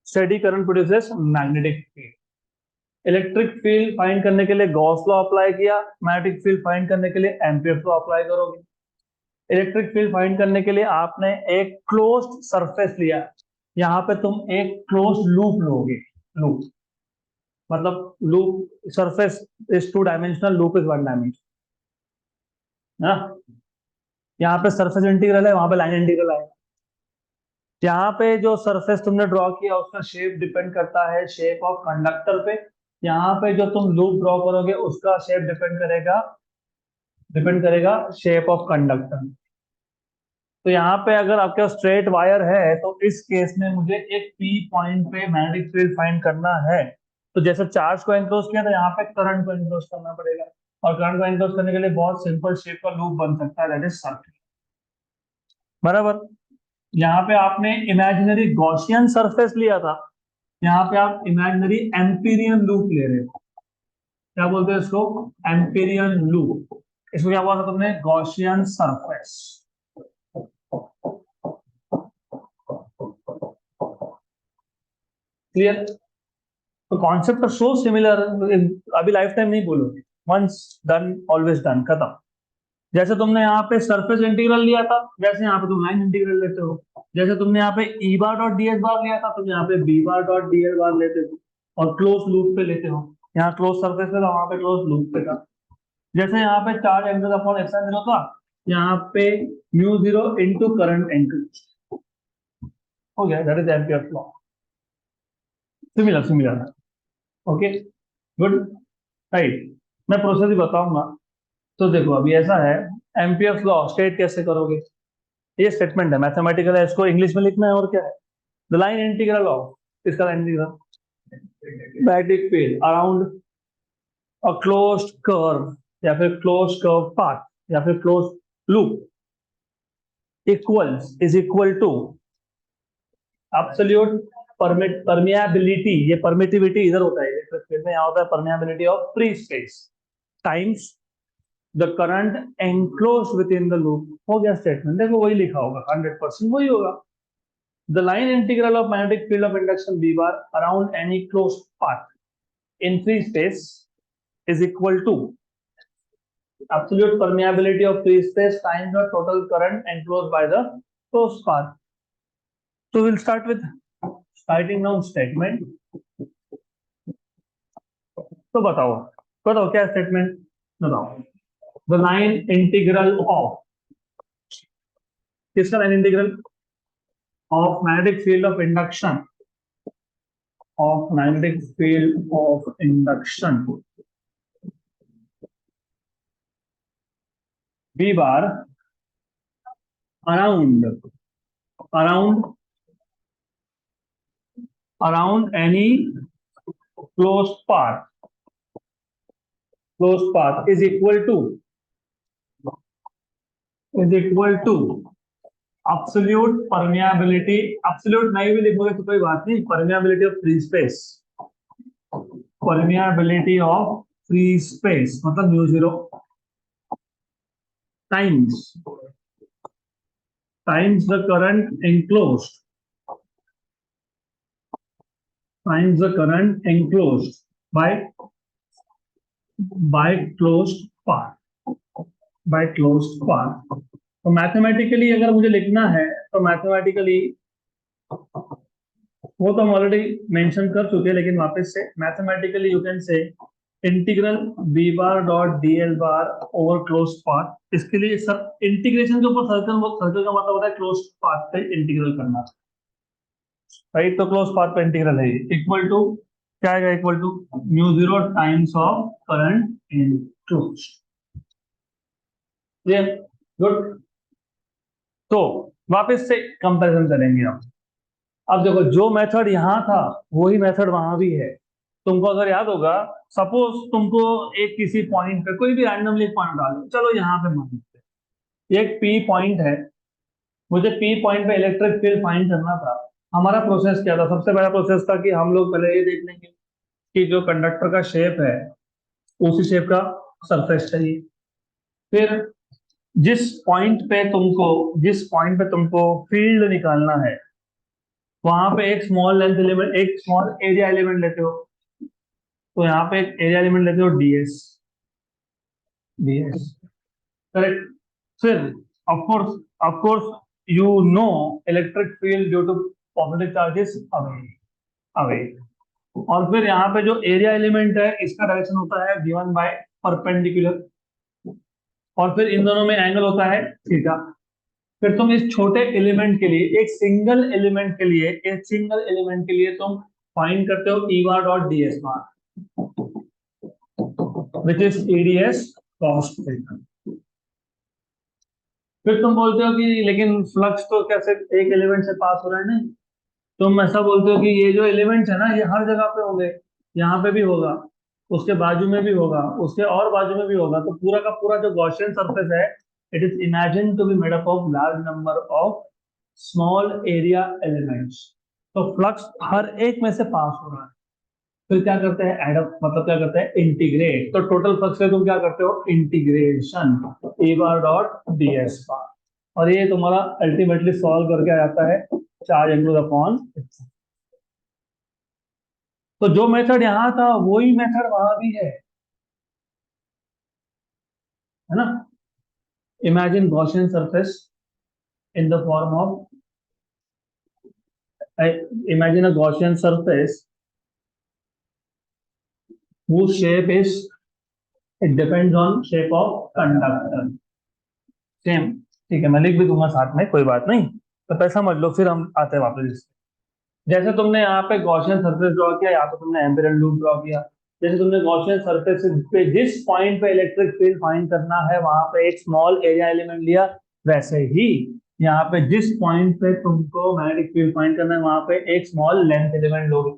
steady current produces magnetic field. Electric field find करने के लिए गॉस लॉ अप्लाई किया, मैग्नेटिक फील्ड फाइंड करने के लिए एम्पियर लॉ अप्लाई करोगे। इलेक्ट्रिक फील्ड फाइंड करने के लिए आपने एक क्लोज्ड सरफेस लिया, यहाँ पे तुम एक क्लोज्ड लूप लोगे। लूप मतलब loop, surface is two dimensional, loop is one dimension ना। यहाँ पे सरफेस इंटीग्रल है, वहां पे लाइन इंटीग्रल है। यहाँ पे जो सरफेस तुमने ड्रॉ किया उसका शेप डिपेंड करता है शेप ऑफ कंडक्टर पे। यहाँ पे जो तुम लूप ड्रॉ करोगे उसका शेप डिपेंड करेगा शेप ऑफ कंडक्टर। तो यहाँ पे अगर आपके पास स्ट्रेट वायर है, तो इस केस में मुझे एक पी पॉइंट पे मैग्नेटिक फील्ड फाइंड करना है। तो जैसे चार्ज को एनक्लोज किया, तो यहाँ पे करंट को एनक्लोज करना पड़ेगा। और करंट को एनक्लोज करने के लिए बहुत सिंपल शेप का लूप बन सकता है, दैट इज सर्किल। बराबर। यहाँ पे आपने इमेजिनरी गॉसियन सरफेस लिया था, यहाँ पे आप इमेजिनरी एम्पीरियन लूप ले रहे हो। क्या बोलते हैं इसको? Amperian loop. इसको क्या बोला था तुमने? Gaussian surface. क्लियर? तो कॉन्सेप्ट सो सिमिलर, अभी लाइफ टाइम नहीं बोलोगे, वंस डन ऑलवेज डन, खत्म। जैसे तुमने यहाँ पे सरफेस इंटीग्रल लिया था, वैसे यहाँ पे तुम लाइन इंटीग्रल लेते हो। जैसे तुमने यहाँ पे E bar dot D S bar लिया था, तुम यहाँ पे B bar dot D S bar लेते हो और क्लोज लूप पे लेते हो। यहाँ क्लोज सरफेस पे था, वहां पे क्लोज लूप पे था। जैसे यहाँ पे charge angle upon action zero था, यहाँ पे mu zero into current angle हो गया, that is ampere law. Similar similar, okay, good, right. मैं प्रोसेस ही बताऊंगा। तो देखो अभी ऐसा है, एम्पियर्स लॉ स्टेट कैसे करोगे? ये स्टेटमेंट है, मैथमेटिकल है, इसको इंग्लिश में लिखना है और क्या है। द लाइन इंटीग्रल ऑफ, इसका line integral magnetic field around a closed curve, या फिर क्लोज्ड कर्व पाथ, या फिर closed loop is equal to absolute permeability. ये परमिटिविटी इधर होता है इलेक्ट्रिक फील्ड में, यहाँ होता है permeability of free space times the current enclose within the loop. हो गया स्टेटमेंट। देखो वही लिखा होगा, 100% वही होगा। The line integral of magnetic field of induction B bar around any close path in free space is equal to absolute permeability of free space times the total current enclosed by the closed path. So we'll start with writing down statement. तो बताओ बताओ क्या statement, बताओ। The line integral of, किसका line integral? Of magnetic field of induction, of magnetic field of induction B bar around, around around any closed path, closed path is equal to absolute permeability, absolute नहीं भी लिखोगे तो कोई बात नहीं, permeability of free space, permeability of free space मतलब mu zero times the current enclosed, times the current enclosed by closed path, by closed path। तो mathematically अगर मुझे लिखना है तो मैथमेटिकली वो तो हम ऑलरेडी मेंशन कर चुके हैं, लेकिन वापस से mathematically you can say integral B bar dot D L bar over close path. इसके लिए सब इंटीग्रेशन के ऊपर सर्कल, वो सर्कल का मतलब होता है क्लोज पाथ पे इंटीग्रल करना, राइट। तो क्लोज पाथ पे इंटीग्रल है इक्वल टू क्या आएगा, equal to mu zero times of current in close. Good. तो वापस से कंपैरिजन करेंगे हम। अब देखो जो मेथड यहाँ था वही मेथड वहां भी है। तुमको अगर याद होगा, सपोज तुमको एक किसी पॉइंट पे कोई भी रैंडमली एक पॉइंट डालो, चलो यहाँ पे मान लेते हैं एक पी पॉइंट है, मुझे पी पॉइंट पे इलेक्ट्रिक फील्ड फाइंड करना था। हमारा प्रोसेस क्या था? सबसे पहला प्रोसेस था कि हम लोग पहले ये देख लेंगे कि जो कंडक्टर का शेप है उसी शेप का सरफेस चाहिए। फिर जिस पॉइंट पे तुमको फील्ड निकालना है वहां पे एक स्मॉल लेंथ एलिमेंट, एक स्मॉल एरिया एलिमेंट लेते हो, तो यहाँ पे एक एरिया एलिमेंट लेते हो डीएस, डीएस करेक्ट। फिर of course you know electric field due to positive charges away, away. और फिर यहाँ पे जो एरिया एलिमेंट है इसका डायरेक्शन होता है गिवन बाय परपेंडिकुलर, और फिर इन दोनों में एंगल होता है थीटा। फिर तुम इस छोटे एलिमेंट के लिए, एक सिंगल एलिमेंट के लिए, एक सिंगल एलिमेंट के लिए तुम फाइंड करते हो E bar dot D S bar, which is E d s cos theta. फिर तुम बोलते हो कि लेकिन फ्लक्स तो कैसे एक एलिमेंट से पास हो रहा है? नहीं, तुम ऐसा बोलते हो कि ये जो एलिमेंट है ना ये हर जगह पे होंगे, यहाँ पे भी होगा, उसके बाजू में भी होगा, उसके और बाजू में भी होगा। तो पूरा का पूरा जो गॉसियन सरफेस है, it is imagine to be made up of large number of small area elements. तो फ्लक्स हर एक में से पास हो रहा है। फिर क्या करते हैं? एडअप, मतलब क्या करते हैं? इंटीग्रेट। तो टोटल फ्लक्स से तुम क्या करते हो? इंटीग्रेशन ए बार डॉट डी एस बार। और ये तुम्हारा अल्टीमेटली सॉल्व करके आ जाता है चार्ज एंगल अपॉन। तो जो मेथड यहां था वही मेथड वहां भी है ना। Imagine Gaussian surface in the form of, imagine a Gaussian surface whose shape is, it depends on shape of conductor, same. ठीक है, मैं लिख भी दूंगा साथ में, कोई बात नहीं। तो पैसा समझ लो, फिर हम आते हैं वापस इस। जैसे तुमने यहाँ पे गॉसियन सरफेस ड्रॉ किया, यहाँ पे तुमने एम्पिरिकल लूप ड्रॉ किया। जैसे तुमने गॉसियन सरफेस पे जिस पॉइंट पे इलेक्ट्रिक फील्ड फाइंड करना है वहां पे एक स्मॉल एरिया एलिमेंट लिया, वैसे ही यहाँ पे जिस पॉइंट पे तुमको मैग्नेटिक फील्ड फाइंड करना है वहां पे एक स्मॉल लेंथ एलिमेंट लोगे।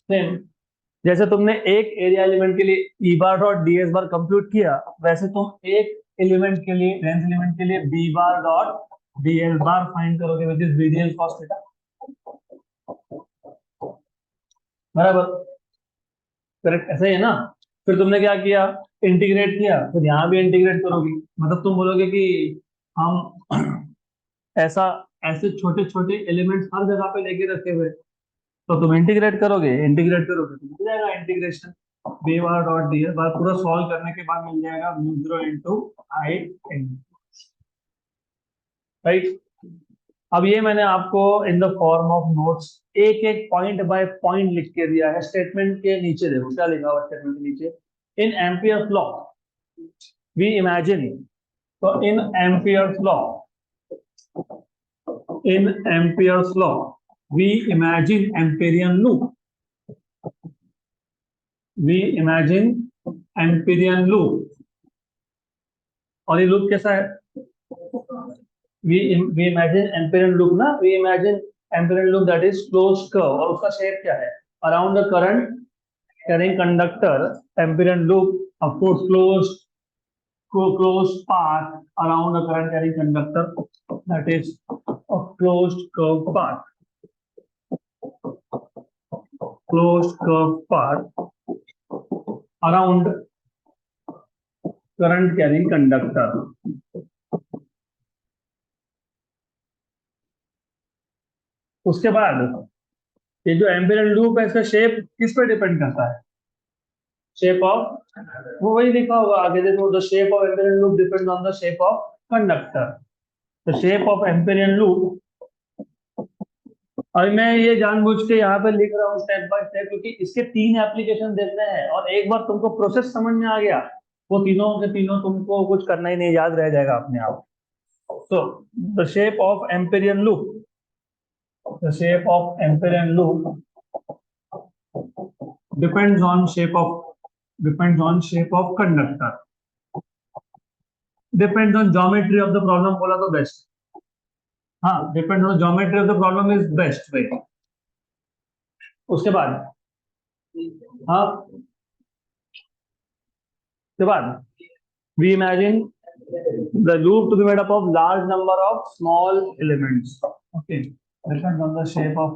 सेम, जैसे तुमने एक एरिया एलिमेंट के लिए ई bar dot D S bar compute किया, वैसे तुम एक एलिमेंट के लिए, लेंथ एलिमेंट के लिए B bar dot D L bar find करोगे, which is B d l cos theta. बराबर, करेक्ट, ऐसा ही है ना। फिर तुमने क्या किया? इंटीग्रेट किया, फिर यहाँ भी इंटीग्रेट करोगे। मतलब तुम बोलोगे कि हम ऐसा, ऐसे छोटे छोटे एलिमेंट्स हर जगह पे लेके रखे हुए, तो तुम इंटीग्रेट करोगे, इंटीग्रेट करोगे तो मिल जाएगा integration B bar dot D L bar. पूरा सॉल्व करने के बाद मिल जाएगा mu zero into I, right. अब ये मैंने आपको in the form of notes एक एक पॉइंट बाय पॉइंट लिख के दिया है। स्टेटमेंट के नीचे देखो क्या लिखा हुआ स्टेटमेंट के नीचे, in Ampere's law we imagine. तो in Ampere's law, in Ampere's law we imagine Amperian loop, we imagine Amperian loop. और ये लूप कैसा है? we imagine amperian loop ना, we imagine amperian loop that is closed curve, और उसका shape क्या है? Around the current carrying conductor, amperian loop, of course closed path around the current carrying conductor, that is a closed curve path, closed curve path around current carrying conductor। उसके बाद ये जो एम्पिरियन loop है इसका shape किस पे depend करता है? शेप ऑफ, वो वही लिखा होगा आगे देखो, the shape of Amperian loop depends on the shape of conductor. The shape of Amperian loop, और मैं ये जानबूझ के यहाँ पे लिख रहा हूँ स्टेप बाय स्टेप, क्योंकि इसके 3 एप्लीकेशन देखने हैं, और एक बार तुमको प्रोसेस समझ में आ गया, वो तीनों के तीनों तुमको कुछ करना ही नहीं, याद रह जाएगा अपने आप। So the shape of Amperian loop, the shape of Amperian loop depends on shape of, depends on shape of conductor, depends on geometry of the problem बोला तो बेस्ट। हाँ, depends on geometry of the problem is best way। उसके बाद, हाँ, उसके बाद we imagine the loop to be made up of large number of small elements। Okay, depends on the shape of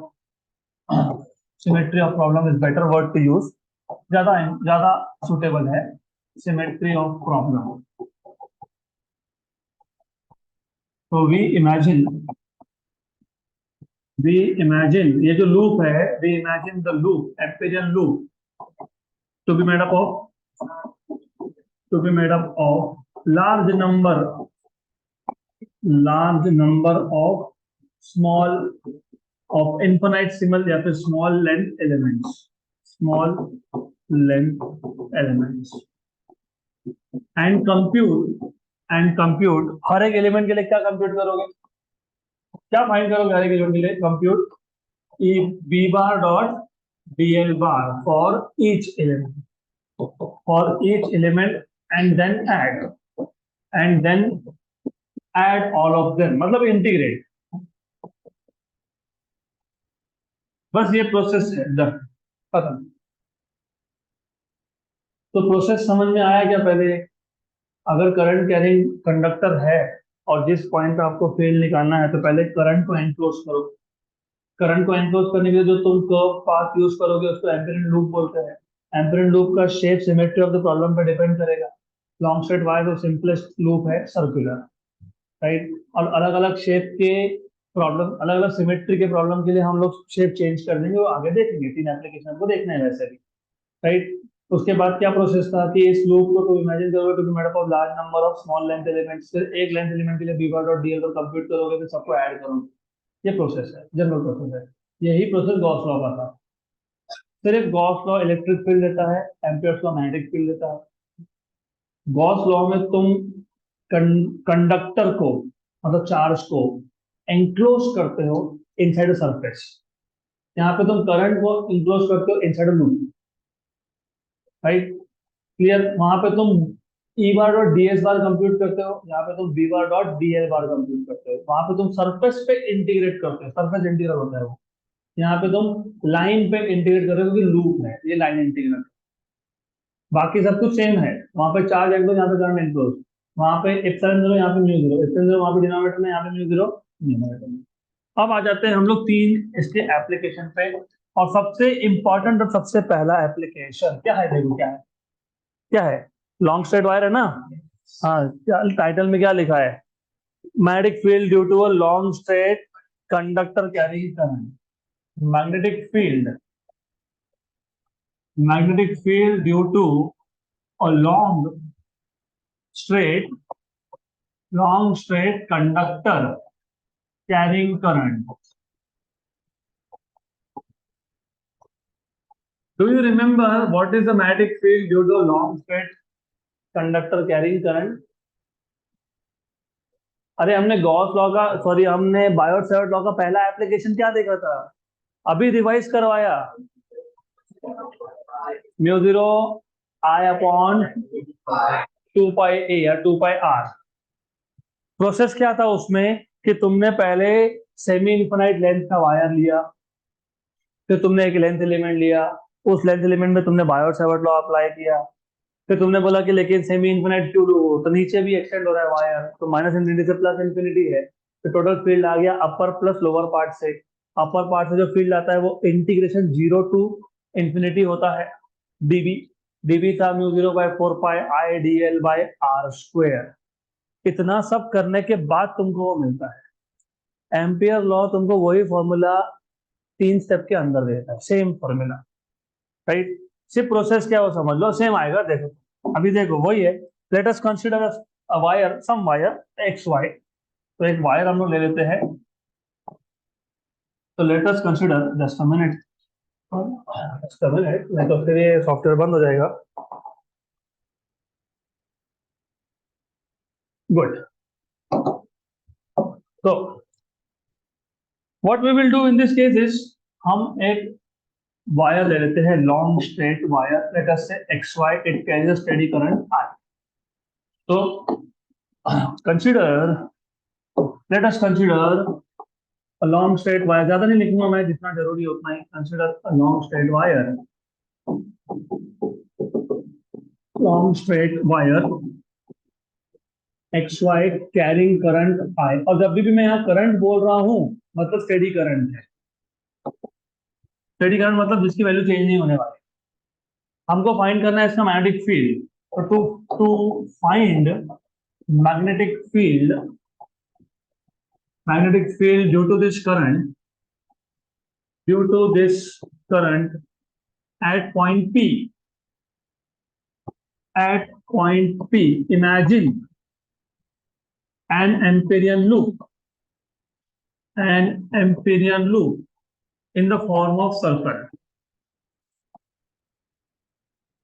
symmetry of problem is better word to use, ज्यादा ज्यादा suitable है symmetry of problem। तो we imagine ये जो loop है, we imagine the loop, Amperian loop to be made up of, to be made up of large number of small, of infinite सिमल या फिर small length elements, small length elements, and compute हर एक element के लिए क्या compute करोगे, क्या find करोगे हर एक एलिमेंट के लिए? Compute E B bar dot dl bar for each element, for each element, and then add all of them, मतलब इंटीग्रेट। बस ये प्रोसेस है, खत्म। तो प्रोसेस समझ में आया क्या? पहले अगर करंट कैरिंग कंडक्टर है और जिस पॉइंट पे आपको फील्ड निकालना है, तो पहले करंट को एनक्लोज करो। करंट को एनक्लोज करने के लिए जो तुम कर्व पाथ यूज करोगे उसको एम्पिरियन लूप बोलते हैं। एम्पिरियन लूप का shape symmetry of the problem पे डिपेंड करेगा। लॉन्ग स्ट्रेट वायर तो सिंपलेस्ट लूप है, सर्कुलर, राइट। और अलग अलग शेप के प्रॉब्लम, अलग अलग सिमेट्री के प्रॉब्लम के लिए हम लोग शेप चेंज कर देंगे, वो आगे देखेंगे, 3 एप्लीकेशन को देखना है वैसे भी, राइट। उसके बाद क्या प्रोसेस था कि इस लूप को तुम इमेजिन करोगे to be made up of large number of small length elements, फिर एक लेंथ एलिमेंट के लिए बी बार डॉट डीएल को कंप्यूट करोगे, फिर सबको ऐड करोगे। ये प्रोसेस है, जनरल प्रोसेस है। यही प्रोसेस गॉस लॉ का था। सिर्फ गॉस लॉ इलेक्ट्रिक फील्ड देता है, एम्पियर्स लॉ मैग्नेटिक फील्ड देता है। गॉस लॉ में तुम कंडक्टर को, मतलब चार्ज को एंक्लोज करते हो इनसाइड सरफेस। यहाँ पे तुम करंट को इंक्लोज करते हो इनसाइड लूप, राइट, क्लियर। वहां पे तुम E bar dot DS bar compute करते हो, यहाँ पे तुम B bar dot DL bar compute करते हो। वहां पे तुम सरफेस पे इंटीग्रेट करते हो, सरफेस इंटीग्रल होता है वो। यहाँ पे तुम लाइन पे इंटीग्रेट कर रहे हो क्योंकि लूप है, ये लाइन इंटीग्रल। बाकी सब कुछ सेम है, वहां पे चार्ज एंक्लोज, यहाँ पे करंट एंक्लोज, वहां पे एप्सिलॉन जीरो, यहाँ पे म्यू जीरो, एप्सिलॉन जीरो वहां पे डिनोमिनेटर में, यहाँ पे म्यू जीरो न्यूमरेटर में। अब आ जाते हैं हम लोग 3 इसके एप्लीकेशन पे। और सबसे इंपॉर्टेंट और सबसे पहला एप्लीकेशन क्या है? देखो क्या है, क्या है? लॉन्ग स्ट्रेट वायर है ना। हाँ, टाइटल में क्या लिखा है? Magnetic field due to a long straight conductor carrying current. Magnetic field, magnetic field due to a straight long straight conductor carrying current. Do you remember what is the magnetic field due to long straight conductor carrying current? अरे हमने Gauss law का sorry हमने Biot Savart law का पहला application क्या देखा था, अभी रिवाइज करवाया, म्यू जीरो आई अपॉन 2 पाई ए या 2 पाई आर। प्रोसेस क्या था उसमें कि तुमने पहले सेमी इन्फिनाइट लेंथ का वायर लिया, फिर तुमने एक लेंथ एलिमेंट लिया, उस लेंथ एलिमेंट में तुमने बायोट सेवर्ट लॉ अप्लाई किया, फिर तुमने बोला कि लेकिन सेमी इन्फिनाइट क्यों लूं, तो नीचे भी एक्सटेंड हो रहा है वायर, तो माइनस इंफिनिटी से प्लस इंफिनिटी है, तो टोटल फील्ड आ गया अपर प्लस लोअर पार्ट से। अपर पार्ट से जो फील्ड आता है वो इंटीग्रेशन 0 टू इंफिनिटी होता है, डीबी। डीबी था म्यू 0/4 पाई I dl/r²। इतना सब करने के बाद तुमको वो मिलता है। एम्पियर लॉ तुमको वही फॉर्मूला 3 स्टेप के अंदर देता है, सेम फॉर्मूला, राइट। सिर्फ प्रोसेस क्या हो समझ लो, सेम आएगा। देखो अभी देखो वही है। Let us consider a wire, some wire X Y. तो एक वायर हम लोग ले लेते हैं, तो let us consider, just a minute, just a minute, नहीं तो फिर ये सॉफ्टवेयर बंद हो जाएगा। गुड। तो what we will do in this case is, हम एक वायर ले लेते हैं, long straight wire, let us say X Y, it carries a steady current I. तो consider, let us consider a long straight wire, ज्यादा नहीं लिखूंगा मैं, जितना जरूरी है उतना ही। Consider a long straight wire, long straight wire X Y carrying current I. और जब भी मैं यहाँ करंट बोल रहा हूँ मतलब स्टेडी करंट है। स्टेडी करंट मतलब जिसकी वैल्यू चेंज नहीं होने वाली। हमको फाइंड करना है इसका मैग्नेटिक फील्ड। तो to find magnetic field, magnetic field due to this current, due to this current at point P, at point P, imagine an Amperian loop, an Amperian loop in the form of circle,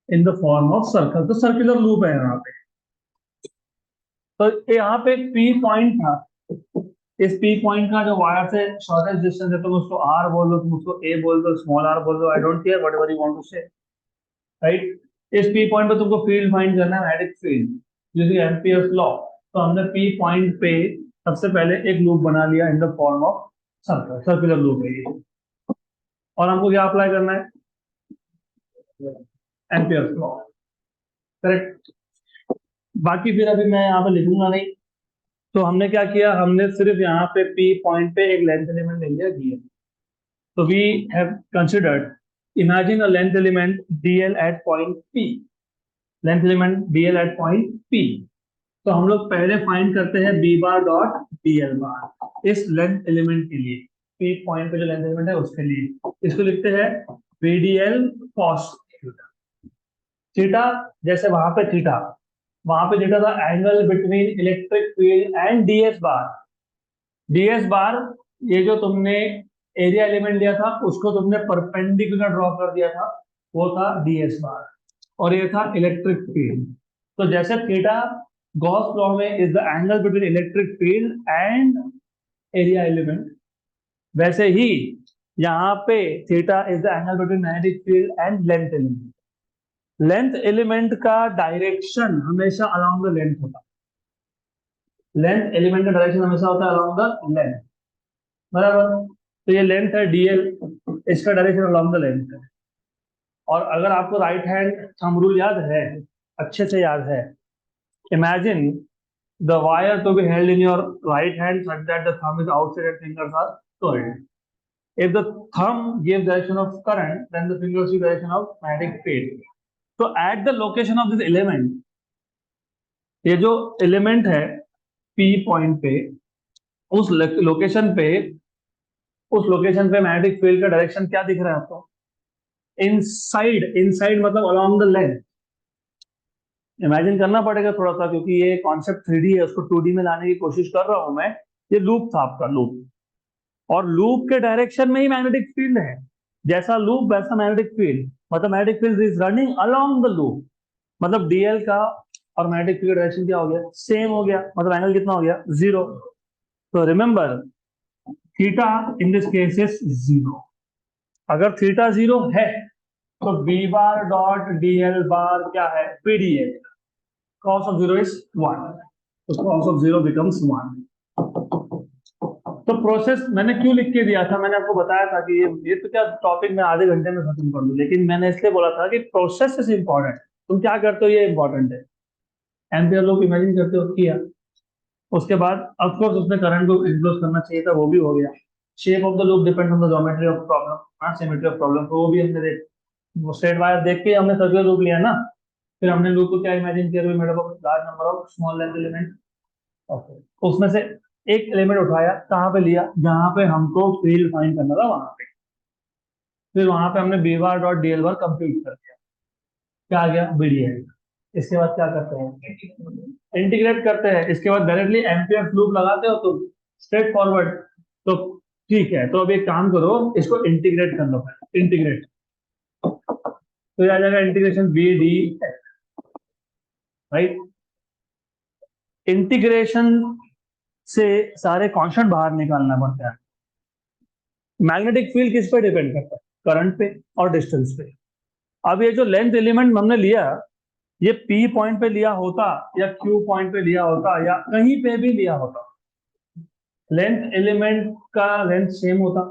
in the form of circle। तो circular loop है यहाँ पे। तो यहाँ पे P point था, इस P point का जो वायर से शॉर्टेस्ट डिस्टेंस है, तुम उसको R बोल दो, तुम उसको A बोल दो, स्मॉल r बोल दो, I don't care, whatever you want to say, right. इस P पॉइंट पे तुमको फील्ड फाइंड करना है, magnetic field using Ampere's law. तो हमने P पॉइंट पे सबसे पहले एक लूप बना लिया इन the form of circle, circular loop है ये। और हमको क्या अप्लाई करना है, एम्पियर्स लॉ, करेक्ट। बाकी फिर अभी मैं यहाँ पे लिखूंगा नहीं। तो हमने क्या किया, हमने सिर्फ यहाँ पे P पॉइंट पे एक लेंथ एलिमेंट ले लिया dl। तो we have considered, imagine a length element dl at point P, length element dl at point P। तो हम लोग पहले फाइंड करते हैं b bar dot dl bar इस लेंथ एलिमेंट के लिए, P पॉइंट पे जो लेंथ एलिमेंट है उसके लिए। इसको लिखते हैं VDL cos थीटा। थीटा जैसे वहां पे थीटा, वहां पे थीटा था angle between electric field and ds bar. ds बार ये जो तुमने एरिया एलिमेंट दिया था उसको तुमने परपेंडिकुलर ड्रॉ कर दिया था, वो था ds बार, और ये था इलेक्ट्रिक फील्ड। तो जैसे थीटा गॉस लॉ में is the angle between electric field and area element, वैसे ही यहाँ पे theta is the angle between magnetic field and length element. Length element का डायरेक्शन हमेशा अलोंग द लेंथ होता है, लेंथ एलिमेंट का डायरेक्शन हमेशा होता है अलोंग द लेंथ, बराबर। तो ये लेंथ है dl, इसका डायरेक्शन अलोंग द लेंथ है। और अगर आपको राइट हैंड थंब रूल याद है, अच्छे से याद है, imagine the wire to be held in your right hand such that the thumb is outside and fingers are curled. If the thumb gives direction of current, then the fingers give direction of magnetic field. So at the location of this element, ये जो element है P point पे, उस location पे, उस location पे magnetic field का direction क्या दिख रहा है आपको, इनसाइड। इनसाइड मतलब अलोंग द लेंथ। इमेजिन करना पड़ेगा थोड़ा सा, क्योंकि ये कॉन्सेप्ट 3D है, उसको 2D में लाने की कोशिश कर रहा हूं मैं। ये लूप था आपका, लूप, और लूप के डायरेक्शन में ही मैग्नेटिक फील्ड है, जैसा लूप वैसा मैग्नेटिक फील्ड, मतलब magnetic field is running along the loop, मतलब डीएल का और मैग्नेटिक फील्ड डायरेक्शन क्या हो गया, सेम हो गया, मतलब एंगल कितना हो गया, जीरो। तो remember theta in this case is zero. अगर थीटा जीरो है तो B bar dot DL bar क्या है, पीडीएल, cos of 0 is 1, तो cos of 0 becomes 1। तो प्रोसेस मैंने क्यों लिख के दिया था, मैंने आपको बताया था कि ये तो क्या टॉपिक मैं आधे घंटे में खत्म कर दूं, लेकिन मैंने इसलिए बोला था कि प्रोसेस इज इंपॉर्टेंट, तुम क्या करते हो ये इंपॉर्टेंट है। एम्पियर लूप इमेजिन करते हो, किया, उसके बाद ऑफ कोर्स उसने करंट को इंक्लोज करना चाहिए था, वो भी हो गया। Shape of the loop depends on the geometry of problem, हाँ सिमेट्री ऑफ प्रॉब्लम, तो वो भी हमने देख, वो स्ट्रेट वायर देख के हमने सर्कुलर लूप लिया ना। फिर हमने लूप को क्या इमेजिन किया, made up of large number of small length element, okay, उसमें से एक एलिमेंट उठाया, कहाँ पे लिया, जहां पे हमको फील्ड फाइंड करना था वहां पे, फिर वहां पे हमने B bar dot DL bar compute कर दिया, क्या आ गया, बीडीएल। इसके बाद क्या करते हैं, इंटीग्रेट करते हैं, इसके बाद डायरेक्टली एम्पियर लूप लगाते हो तो स्ट्रेट फॉरवर्ड। तो ठीक है, तो अब एक काम करो, इसको इंटीग्रेट कर लो, इंटीग्रेट, तो ये आ जाएगा integration B D, right. Integration से सारे कांस्टेंट बाहर निकालना पड़ता है। मैग्नेटिक फील्ड किस पे डिपेंड करता है, करंट पे और डिस्टेंस पे। अब ये जो लेंथ एलिमेंट हमने लिया, ये पी पॉइंट पे लिया होता या क्यू पॉइंट पे लिया होता या कहीं पे भी लिया होता, लेंथ एलिमेंट का लेंथ सेम होता,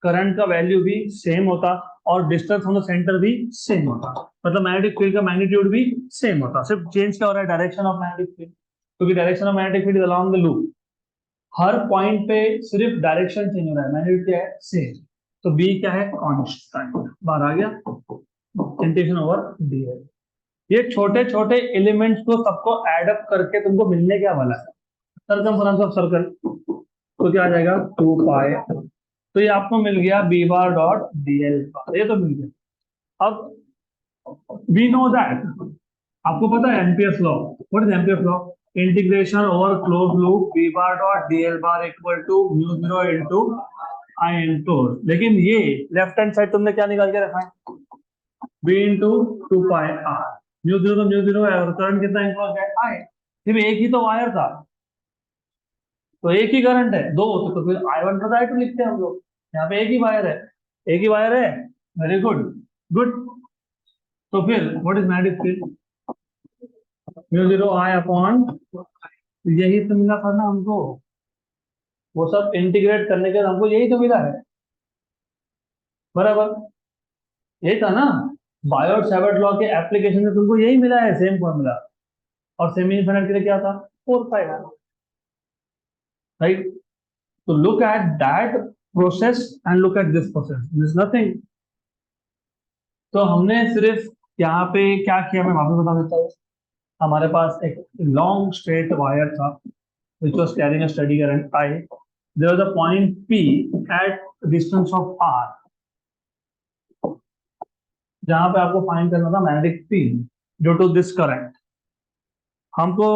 करंट का वैल्यू भी सेम होता, और डिस्टेंस ऑन द सेंटर भी सेम होता, मतलब मैग्नेटिक फील्ड का मैग्नीट्यूड भी सेम होता। सिर्फ चेंज क्या हो रहा है, डायरेक्शन ऑफ मैग्नेटिक फील्ड, क्योंकि direction of magnetic field is along the loop. Her point पे सिर्फ डायरेक्शन चेंज हो रहा है, मैग्नीट्यूड क्या है, सेम। तो बी क्या है, कांस्टेंट, बाहर आ गया, इंटीग्रेशन ओवर डीएल। ये छोटे छोटे एलिमेंट्स को सबको एड अप करके तुमको मिलने क्या वाला है, सरकमफ्रेंस ऑफ सर्कल, तो क्या आ जाएगा 2 पाई। तो ये आपको मिल गया B bar dot DL bar, ये तो मिल गया। अब वी नो दैट, आपको पता है Ampere's law, what is Ampere's law, integration over close loop B bar dot DL bar equal to mu zero into I into, लेकिन ये लेफ्ट हैंड साइड तुमने क्या निकाल के रखा है, B into 2 pi r, mu zero तो mu zero है, और करंट कितना इनक्लोज है, आई, सिर्फ एक ही तो वायर था, तो एक ही करंट है, दो तो फिर I one plus I two लिखते हैं हम लोग, यहाँ पे एक ही वायर है, एक ही वायर है, वेरी गुड, गुड। तो फिर what is magnetic field, mu zero I upon, यही तो मिला था ना हमको, वो सब इंटीग्रेट करने के बाद हमको यही तो मिला है, बराबर, यही था ना, बायोट सावर्ट लॉ के एप्लीकेशन में तुमको यही मिला है, सेम फॉर्मूला। और सेमी इनफिनिट के लिए क्या था, 4 पाई, राइट। तो look at that process and look at this process, this nothing. तो हमने सिर्फ यहाँ पे क्या किया, मैं वापस बता देता हूँ। हमारे पास एक लॉन्ग स्ट्रेट वायर था which was carrying a steady current I. There was a point P at distance of R, जहां पे आपको फाइंड करना था magnetic field due to this current. हमको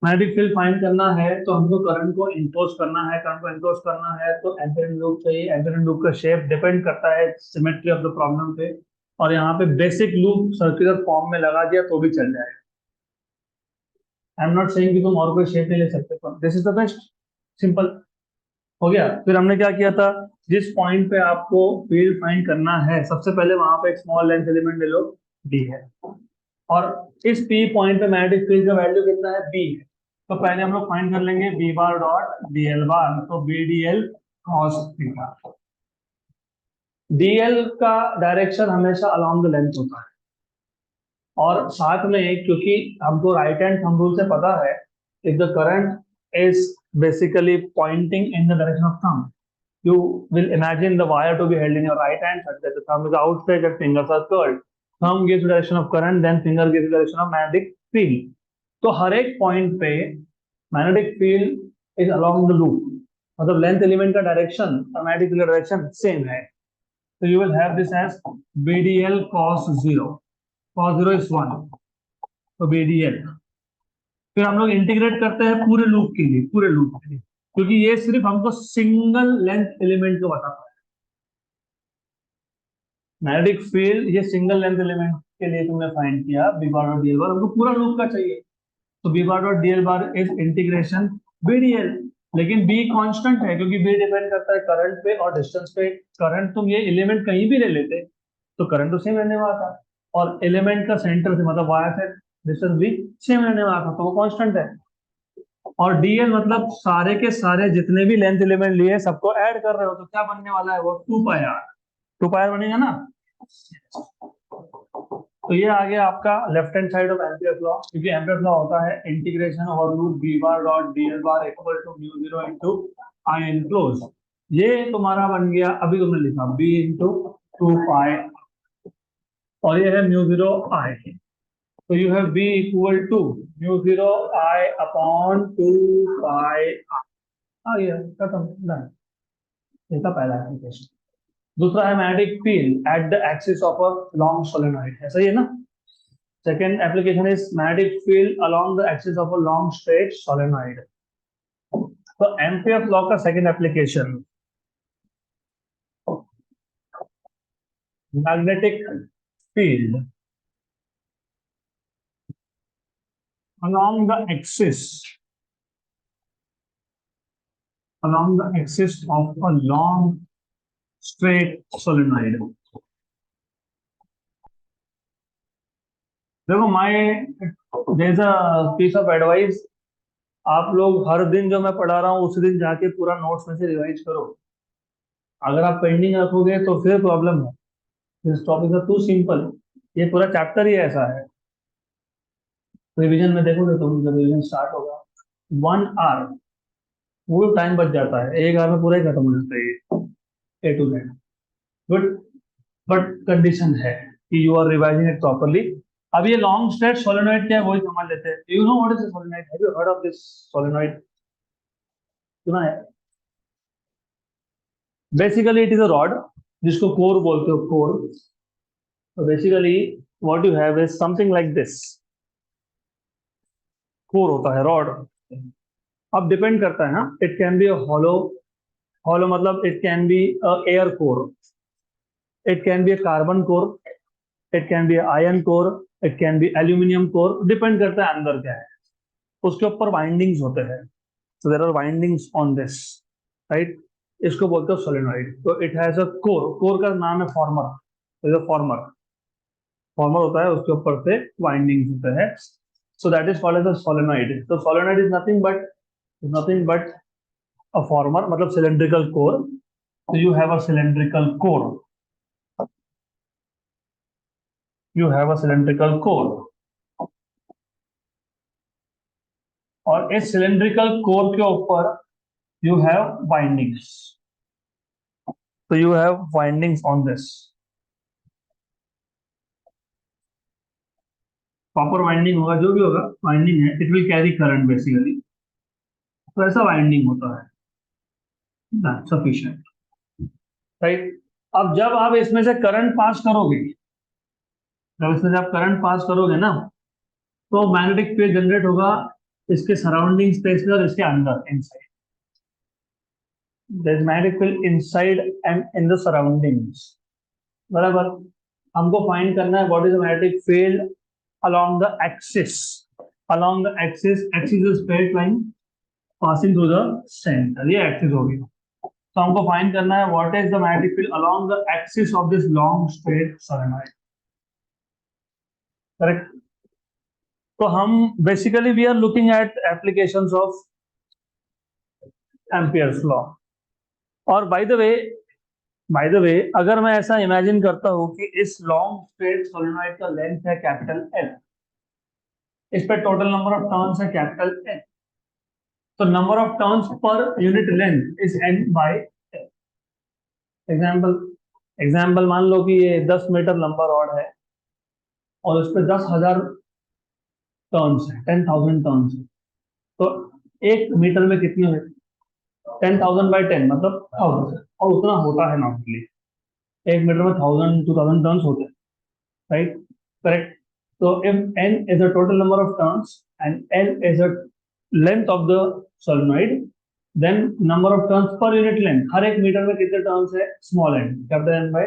मैग्नेटिक फील्ड फाइंड करना है तो हमको करंट को इंपोज करना है, करंट को इंपोज करना है तो एम्पियर लूप चाहिए। एम्पियर लूप का शेप डिपेंड करता है सिमेट्री ऑफ द प्रॉब्लम पे, और यहाँ पे बेसिक लूप सर्कुलर फॉर्म में लगा दिया तो भी चल जाएगा। आई एम नॉट सेइंग कि तुम और कोई शेप नहीं ले सकते, this is the best, simple हो गया। फिर हमने क्या किया था, जिस पॉइंट पे आपको फील्ड फाइंड करना है सबसे पहले वहां पे एक स्मॉल लेंथ एलिमेंट ले लो, डी है, और इस पी पॉइंट पे मैग्नेटिक फील्ड का वैल्यू कितना है, बी है। तो पहले हम लोग फाइंड कर लेंगे B bar dot DL bar, तो B d l cos theta. D l का डायरेक्शन हमेशा अलोंग द लेंथ होता है, और साथ में क्योंकि हमको राइट हैंड थंब रूल से पता है, if the current is basically pointing in the direction of thumb, you will imagine the wire to be held in your right hand such that the thumb is outstretched and fingers are curled. Thumb gives the direction of current, then finger gives the direction of magnetic field. तो हर एक point पे magnetic field is along the loop, मतलब length element का direction और magnetic field का direction same है। तो you will have this as BDL cos 0, cos 0 is 1, तो BDL। फिर हम लोग इंटीग्रेट करते हैं पूरे लूप के लिए, पूरे लूप के लिए, क्योंकि ये सिर्फ हमको सिंगल लेंथ एलिमेंट को बताता है। मैग्नेटिक फील्ड ये सिंगल लेंथ एलिमेंट के लिए तुमने फाइंड किया, बी बार और डीएल बार, हमको पूरा लूप का चाहिए। तो बी बार और DL bar is integration B DL, लेकिन बी कांस्टेंट है क्योंकि बी डिपेंड करता है करंट पे और डिस्टेंस पे। करंट तुम ये एलिमेंट कहीं भी ले लेते तो करंट तो सेम रहने वाला था, और एलिमेंट का सेंटर से मतलब वाया से डिस्टेंस भी सेम रहने वाला था, तो वो कांस्टेंट है। और डीएल मतलब सारे के सारे जितने भी लेंथ एलिमेंट लिए सबको ऐड कर रहे हो, तो क्या बनने वाला है वो 2 पाई आर, 2 पाई आर बनेगा ना। तो ये आ गया आपका left hand side of Ampere's law, क्योंकि एम्पियर्स लॉ होता है इंटीग्रेशन और loop B bar dot DL bar equal to mu zero into I enclose. ये तुम्हारा बन गया, अभी तुमने लिखा बी इंटू 2 पाई, और ये है म्यू जीरो आई। तो you have B equal to mu zero I upon 2 pi r. आ गया, खत्म, डन। ये था पहला एप्लीकेशन। दूसरा है magnetic field at the axis of a long solenoid, है सही है ना। Second application is magnetic field along the axis of a long straight solenoid. तो एम्पियर्स लॉ का second application, magnetic field along the axis along the axis of a long straight solenoid। देखो my there is a piece of advice, आप लोग हर दिन जो मैं पढ़ा रहा हूँ उस दिन जाके पूरा नोट्स में से रिवाइज करो। अगर आप पेंडिंग रखोगे तो फिर प्रॉब्लम है। This topic is too simple, ये पूरा चैप्टर ही ऐसा है। रिवीजन में देखोगे तो जब रिवीजन स्टार्ट होगा 1 आवर वो टाइम बच जाता है, 1 आवर में पूरा ही खत्म हो जाता है ये A to z. But but condition है कि you are revising it properly. अब ये लॉन्ग स्ट्रेट सोलेनॉइड क्या है वही समझ लेते हैं। You know what is solenoid, have you heard of this solenoid, सुना है। Basically it is a rod जिसको कोर बोलते हो, कोर। तो basically what you have is something like this, core होता है रॉड। अब डिपेंड करता है ना, it can be a hollow, hollow मतलब it can be a air core, it can be a carbon core, it can be iron core, it can B aluminium core, depend करता है अंदर क्या है। उसके ऊपर वाइंडिंग्स होते हैं, so there are windings on this, right। इसको बोलते हो सोलेनॉइड। तो it has a core, core का नाम है फॉर्मर, फॉर्मर, फॉर्मर होता है, उसके ऊपर से वाइंडिंग्स होते हैं, so that is called as a solenoid. तो solenoid is nothing but a former, मतलब सिलेंड्रिकल कोर। तो you have a cylindrical core, you have a cylindrical core, और इस सिलेंड्रिकल कोर के ऊपर you have windings, so you have windings on this, proper winding होगा, जो भी होगा वाइंडिंग है, it will carry current basically. तो ऐसा वाइंडिंग होता है, सफिशिएंट, राइट। अब जब आप इसमें से करंट पास करोगे, जब इसमें से आप करंट पास करोगे ना, तो मैग्नेटिक फील्ड जनरेट होगा इसके सराउंडिंग स्पेस में और इसके अंदर, inside. There is magnetic field inside and in the surroundings, बराबर। हमको फाइंड करना है what is the magnetic field along the axis, along the axis is straight line passing through the center, ये axis होगी। तो हमको फाइंड करना है what is the magnetic field along the axis of this long straight solenoid, correct. तो हम basically we are looking at applications of Ampere's law. और by the way अगर मैं ऐसा इमेजिन करता हूं कि इस लॉन्ग स्ट्रेट सोलेनॉइड का लेंथ है कैपिटल एल, इस पे टोटल नंबर ऑफ टर्न्स है कैपिटल एन, तो number of turns per unit length is N by example. Example मान लो कि ये 10 मीटर लंबा रॉड है और उस पर 10,000 टर्न्स है, 10,000 टर्न्स है। तो 1 मीटर में कितनी हुई, 10,000/10 मतलब 1000, और उतना होता है नॉर्मली 1 मीटर में 1000-2000 टर्न्स होते हैं, राइट, करेक्ट। तो if N is a total number of turns and L is a length of the solenoid, then number of turns per unit length, हर एक मीटर में कितने टर्न्स है, small n, capital N by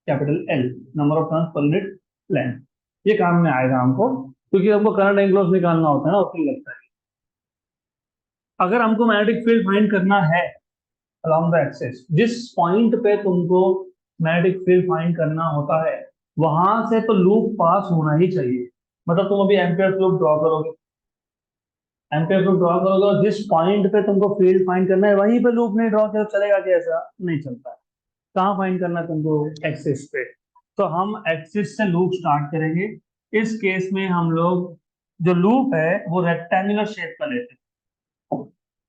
capital L, number of turns per unit length. ये काम में आएगा हमको, क्योंकि हमको करंट एंगल्स निकालना होता है ना, उसमें लगता है। अगर हमको मैग्नेटिक फील्ड फाइंड करना है along the axis, जिस पॉइंट पे तुमको मैग्नेटिक फील्ड फाइंड करना होता है, वहां से तो लूप पास होना ही चाहिए। मतलब तुम अभी एम्पियर लूप ड्रॉ करोगे, एम्पियर लूप ड्रॉ करोगे और जिस पॉइंट पे तुमको फील्ड फाइंड करना है वहीं पे लूप नहीं ड्रॉ किया तो चलेगा क्या? ऐसा नहीं चलता है। कहाँ फाइंड करना है तुमको? एक्सिस पे। तो हम एक्सिस से लूप स्टार्ट करेंगे। इस केस में हम लोग जो लूप है वो रेक्टेंगुलर शेप का लेते हैं।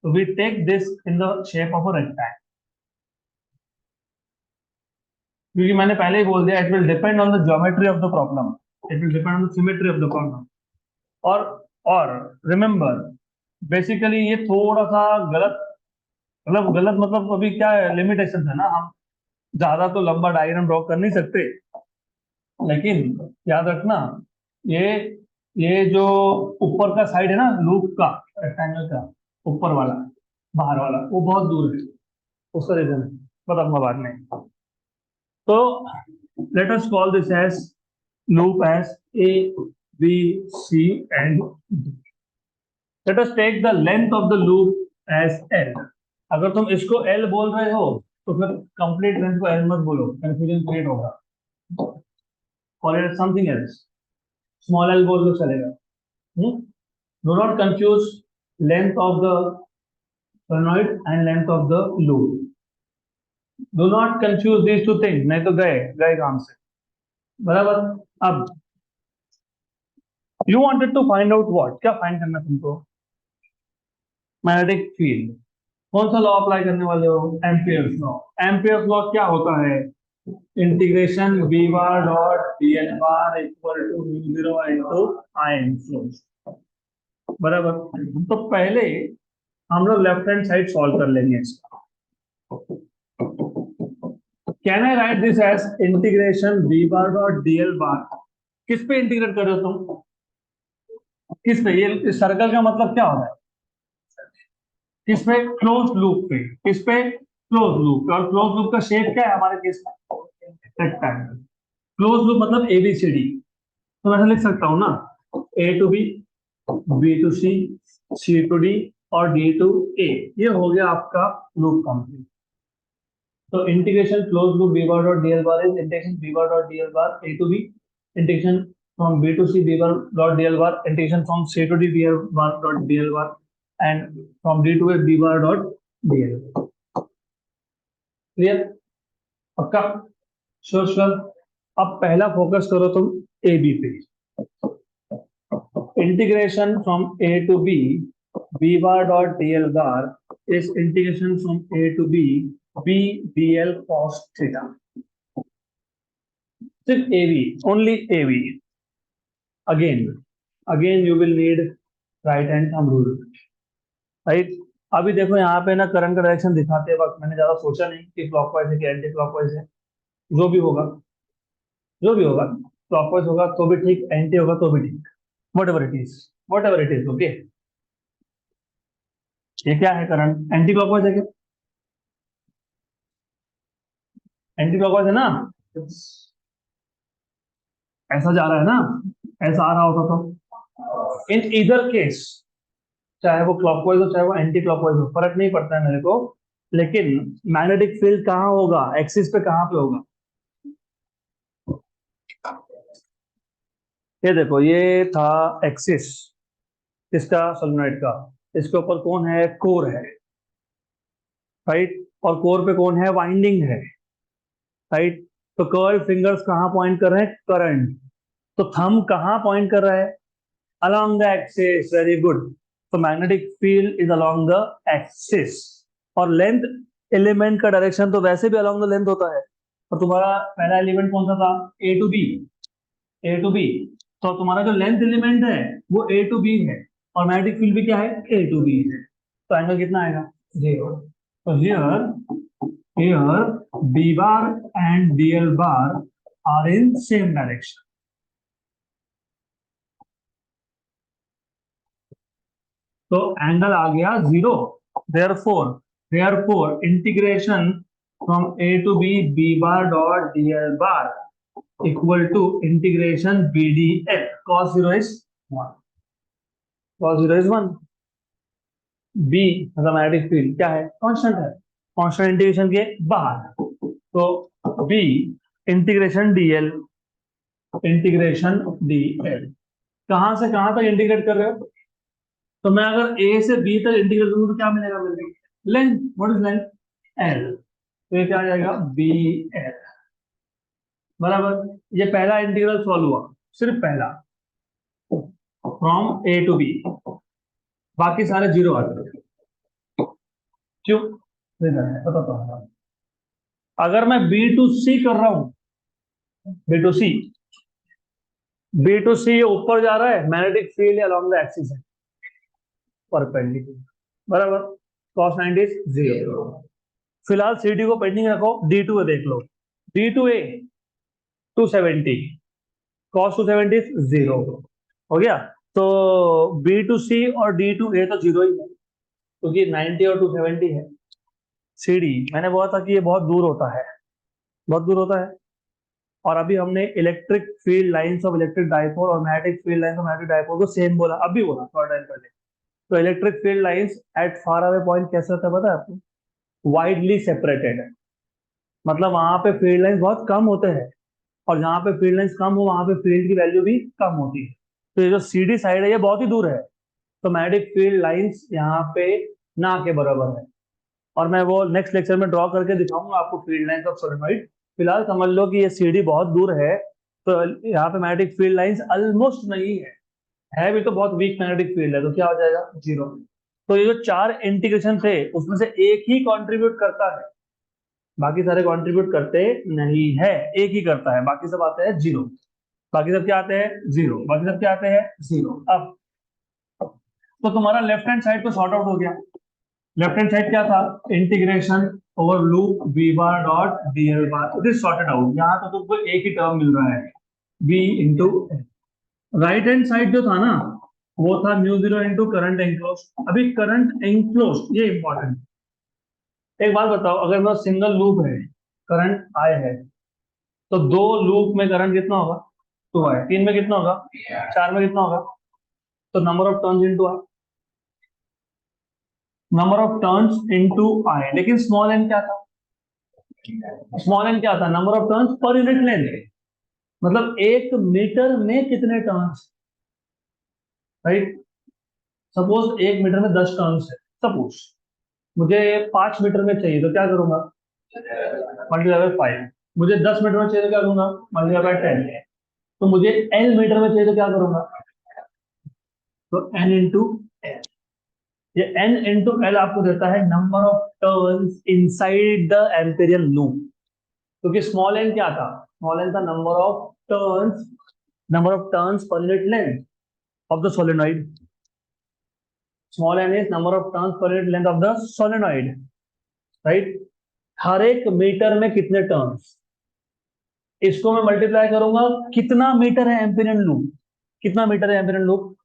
तो we take this in the shape of a rectangle, क्योंकि मैंने पहले ही बोल दिया it will depend on the geometry of the problem, it will depend on the symmetry of the problem. और और रिमेंबर, बेसिकली ये थोड़ा सा गलत, मतलब गलत मतलब अभी क्या है, लिमिटेशन है ना, हम ज्यादा तो लंबा डायग्राम ड्रॉ कर नहीं सकते, लेकिन याद रखना, ये ये जो ऊपर का साइड है ना लूप का, रेक्टेंगल का ऊपर वाला, बाहर वाला, वो बहुत दूर है, उसका रीजन बताऊंगा बाद में। तो let us call this as loop as A, B, C and D. Let us take the length of the loop as L. अगर तुम इसको L बोल रहे हो तो फिर कंप्लीट लेंथ को L मत बोलो, कंफ्यूजन क्रिएट होगा। Call it something else, small L बोल दो चलेगा। Do not confuse length of the solenoid and length of the loop. Do not confuse these two things, नहीं तो गए गए काम से, बराबर। अब you wanted to find out what, क्या फाइंड करना तुमको? Magnetic field. कौन सा लॉ अप्लाई करने वाले हो? Ampere's law. एम्पियर्स लॉ क्या होता है? Integration B bar dot D N bar equal to mu zero into I N, बराबर। तो पहले हम लोग लेफ्ट हैंड साइड सॉल्व कर लेंगे इसका। Can I write this as integration B bar dot D L bar? किस पे इंटीग्रेट कर रहे हो तुम? किस पे? ये सर्कल का मतलब क्या होता है? किस पे? क्लोज लूप पे। किस पे? Close loop. और क्लोज लूप का शेप क्या है हमारे केस में? रेक्टेंगल। क्लोज लूप मतलब एबीसीडी। तो मैं ऐसा लिख सकता हूं ना, A to B, B to C to D और डी टू ए। ये हो गया आपका लूप कंप्लीट। तो integration close loop B bar dot DL bar is integration B bar dot DL bar A to B, integration from B to C B bar dot DL bar, integration from C to D B bar dot DL bar and from D to A B bar dot DL. Clear? पक्का? Sure sure. अब पहला focus करो तुम A B पे। Integration from A to B bar dot DL bar is integration from A to B DL cos theta. सिर्फ A B, only A B. Again again you will need right hand thumb rule, right. अभी देखो यहाँ पे ना current का direction दिखाते वक्त मैंने ज्यादा सोचा नहीं कि क्लॉकवाइज है कि एंटी क्लॉकवाइज है। जो भी होगा, जो भी होगा, क्लॉकवाइज होगा तो भी ठीक, एंटी होगा तो भी ठीक, what ever it is, what ever it is, okay. ये क्या है? करंट एंटी क्लॉकवाइज है क्या? एंटी क्लॉकवाइज है ना? ऐसा जा रहा है ना, ऐसा आ रहा होता तो इन इधर केस, चाहे वो क्लॉकवाइज हो चाहे वो एंटी क्लॉकवाइज हो, फर्क नहीं पड़ता है मेरे को। लेकिन मैग्नेटिक फील्ड कहाँ होगा? एक्सिस पे कहाँ पे होगा? ये देखो, ये था एक्सिस इसका, सोलेनोइड का। इसके ऊपर कौन है? कोर है, राइट। और कोर पे कौन है? वाइंडिंग है, राइट। तो कर्ल फिंगर्स कहाँ पॉइंट कर रहे हैं? करंट। तो थंब कहाँ पॉइंट कर रहा है? Along the axis, very good. तो magnetic field is along the axis. और लेंथ एलिमेंट का डायरेक्शन तो वैसे भी अलोंग द लेंथ होता है। और तुम्हारा पहला एलिमेंट कौन सा था? A to B, A to B. तो तुम्हारा जो लेंथ एलिमेंट है वो ए टू बी है, और मैग्नेटिक फील्ड भी क्या है? ए टू बी है। तो एंगल कितना आएगा? 0। तो here B bar and DL bar are in same direction. तो एंगल आ गया 0। therefore integration from a to b bar dot dl bar equal to integration bdl cos 0 is 1, cos 0 is 1। b मतलब magnetic field क्या है, constant है, constant integration के बाहर। तो b integration dl, integration dl कहां से कहां तक इंटीग्रेट कर रहे हो? तो मैं अगर a से b तक इंटीग्रेट करूँ तो क्या मिलेगा मेरे को? Length, what is length? l। तो ये क्या आ जाएगा? बी एल बराबर। ये पहला इंटीग्रल सॉल्व हुआ, सिर्फ पहला, फ्रॉम ए टू बी, बाकी सारे जीरो आ गए। क्यों? रीजन है, बताता हूँ। अगर मैं बी टू सी कर रहा हूं, B to C, B to C ऊपर जा रहा है, magnetic field along the axis है, परपेंडिकुलर बराबर, cos 90 इज 0। फिलहाल सी डी को पेंडिंग रखो, डी टू देख लो, D to A 270, cos 270 is 0 हो गया। तो बी टू सी और डी टू ए तो जीरो ही है, क्योंकि 90 और 270 है। सी डी मैंने बोला था कि ये बहुत दूर होता है, बहुत दूर होता है। और अभी हमने electric field lines of electric dipole और magnetic field lines of magnetic dipole को सेम बोला, अभी बोला थोड़ा टाइम पहले। तो electric field lines at far away point कैसे होता है पता है आपको? वाइडली सेपरेटेड है, मतलब वहां पे फील्ड लाइंस बहुत कम होते हैं, और जहां पे फील्ड लाइंस कम हो वहां पे फील्ड की वैल्यू भी कम होती है। तो ये जो सी डी साइड है ये बहुत ही दूर है, तो मैग्नेटिक फील्ड लाइंस यहाँ पे ना के बराबर है। और मैं वो नेक्स्ट लेक्चर में ड्रॉ करके दिखाऊंगा आपको फील्ड लाइंस ऑफ सोलेनोइड। फिलहाल समझ लो कि ये सीडी बहुत दूर है, तो यहाँ पे मैग्नेटिक फील्ड लाइंस ऑलमोस्ट नहीं है भी तो बहुत वीक मैग्नेटिक फील्ड है, तो क्या हो जाएगा? जीरो। तो ये जो चार इंटीग्रेशन थे उसमें से एक ही कंट्रीब्यूट करता है, बाकी सारे कंट्रीब्यूट करते नहीं है, एक ही करता है, बाकी सब आते हैं जीरो, बाकी सब क्या आते हैं? जीरो, बाकी सब क्या आते हैं? जीरो। अब तो तुम्हारा लेफ्ट हैंड साइड तो सॉर्ट आउट हो गया। लेफ्ट हैंड साइड क्या था? Integration over loop B bar dot D L bar, it is sorted out. यहाँ तो तुमको एक ही टर्म मिल रहा है, v into. Right hand side जो था ना, वो था mu zero into current enclose. अभी करंट एंक्लोज ये इंपॉर्टेंट। एक बात बताओ, अगर मेरा सिंगल लूप है, करंट आई है, तो दो लूप में करंट कितना होगा? 2 है। तीन में कितना होगा? 4 में कितना होगा? तो number of turns into I, number of turns into I. लेकिन स्मॉल एन क्या था? स्मॉल एन क्या था? Number of turns per unit length, मतलब एक मीटर में कितने टर्न्स, राइट? सपोज एक मीटर में 10 टर्न्स है, सपोज मुझे 5 मीटर में चाहिए, तो क्या करूंगा? Multiply by 5। मुझे 10 मीटर में चाहिए तो क्या करूंगा? Multiply by 10। तो मुझे एल मीटर में चाहिए तो क्या करूंगा? तो एन इंटू एल। ये एन इंटू एल आपको देता है number of turns inside the Amperian loop. क्योंकि स्मॉल एन क्या था? स्मॉल एन था number of turns per unit length of the solenoid. Small N is number of turns per unit length of the solenoid, right? हर एक metre में कितने turns, इसको मैं मल्टीप्लाई करूंगा, कितना मीटर है एम्पेरियन लूप, कितना मीटर है एम्पेरियन लूप,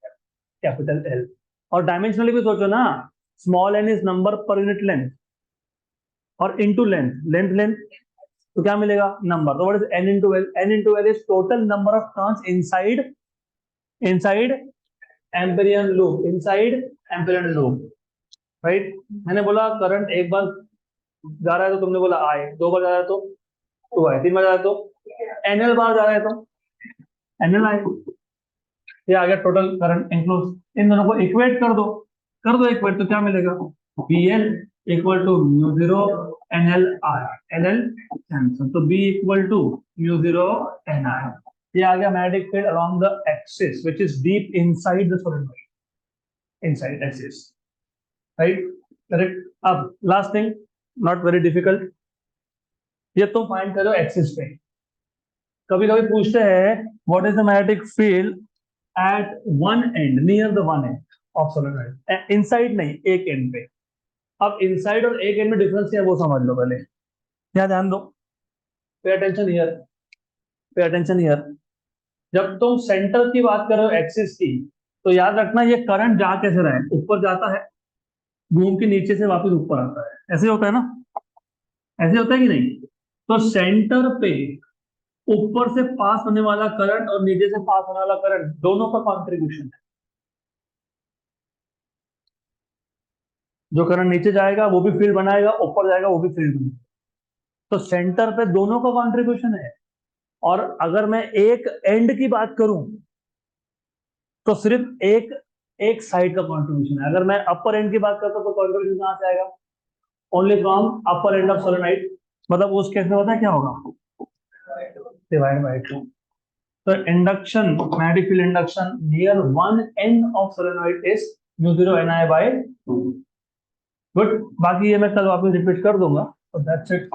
कैपिटल एल। और डायमेंशनली भी सोचो ना, small N is number per unit length, और इनटू लेंथ, लेंथ तो क्या मिलेगा? नंबर। तो what is N into L? N into L is total number of turns inside inside Amperian loop, inside Amperian loop, right? मैंने बोला current एक बार जा रहा है तो तुमने बोला आई, दो बार जा रहा है तो 2 आई, 3 बार जा रहा है तो एनएल बार जा रहा है तो एनएल आई। ये आ गया टोटल करंट एंक्लोज। इन दोनों को इक्वेट कर दो इक्वेट, तो क्या मिलेगा? B L equal to mu zero N L I, N L cancel, तो B equal to mu zero N I. ये आ गया magnetic field along the axis which is deep inside the solenoid, inside axis, right? Correct. अब last thing, not very difficult, ये तुम find करो axis पे। कभी कभी पूछते हैं what is the magnetic field eight one and, near the one end of solenoid, inside नहीं, एक एंड पे। अब इनसाइड और एक एंड में डिफरेंस क्या है वो समझ लो पहले, यहाँ ध्यान दो, pay attention here, pay attention here. जब तुम सेंटर की बात कर रहे हो एक्सिस की, तो याद रखना ये करंट जा कैसे रहा है? ऊपर जाता है, घूम के नीचे से वापस ऊपर आता है, ऐसे होता है ना, ऐसे होता है कि नहीं? तो सेंटर पे ऊपर से पास होने वाला करंट और नीचे से पास होने वाला करंट दोनों का कॉन्ट्रीब्यूशन है। जो करंट नीचे जाएगा वो भी फील्ड बनाएगा, ऊपर जाएगा वो भी फील्ड बनाएगा। तो सेंटर पे दोनों का कॉन्ट्रीब्यूशन है। और अगर मैं एक एंड की बात करूं तो सिर्फ एक एक साइड का कॉन्ट्रीब्यूशन है। अगर मैं अपर एंड की बात करता हूं तो कॉन्ट्रीब्यूशन कहां से आएगा? Only from upper end of solenoid. मतलब उस केस में पता है क्या होगा? Divide by two. तो induction, magnetic field induction near one end of solenoid is mu zero N I by two. Good. बाकी ये मैं कल वापस रिपीट कर दूंगा। तो दैट्स इट।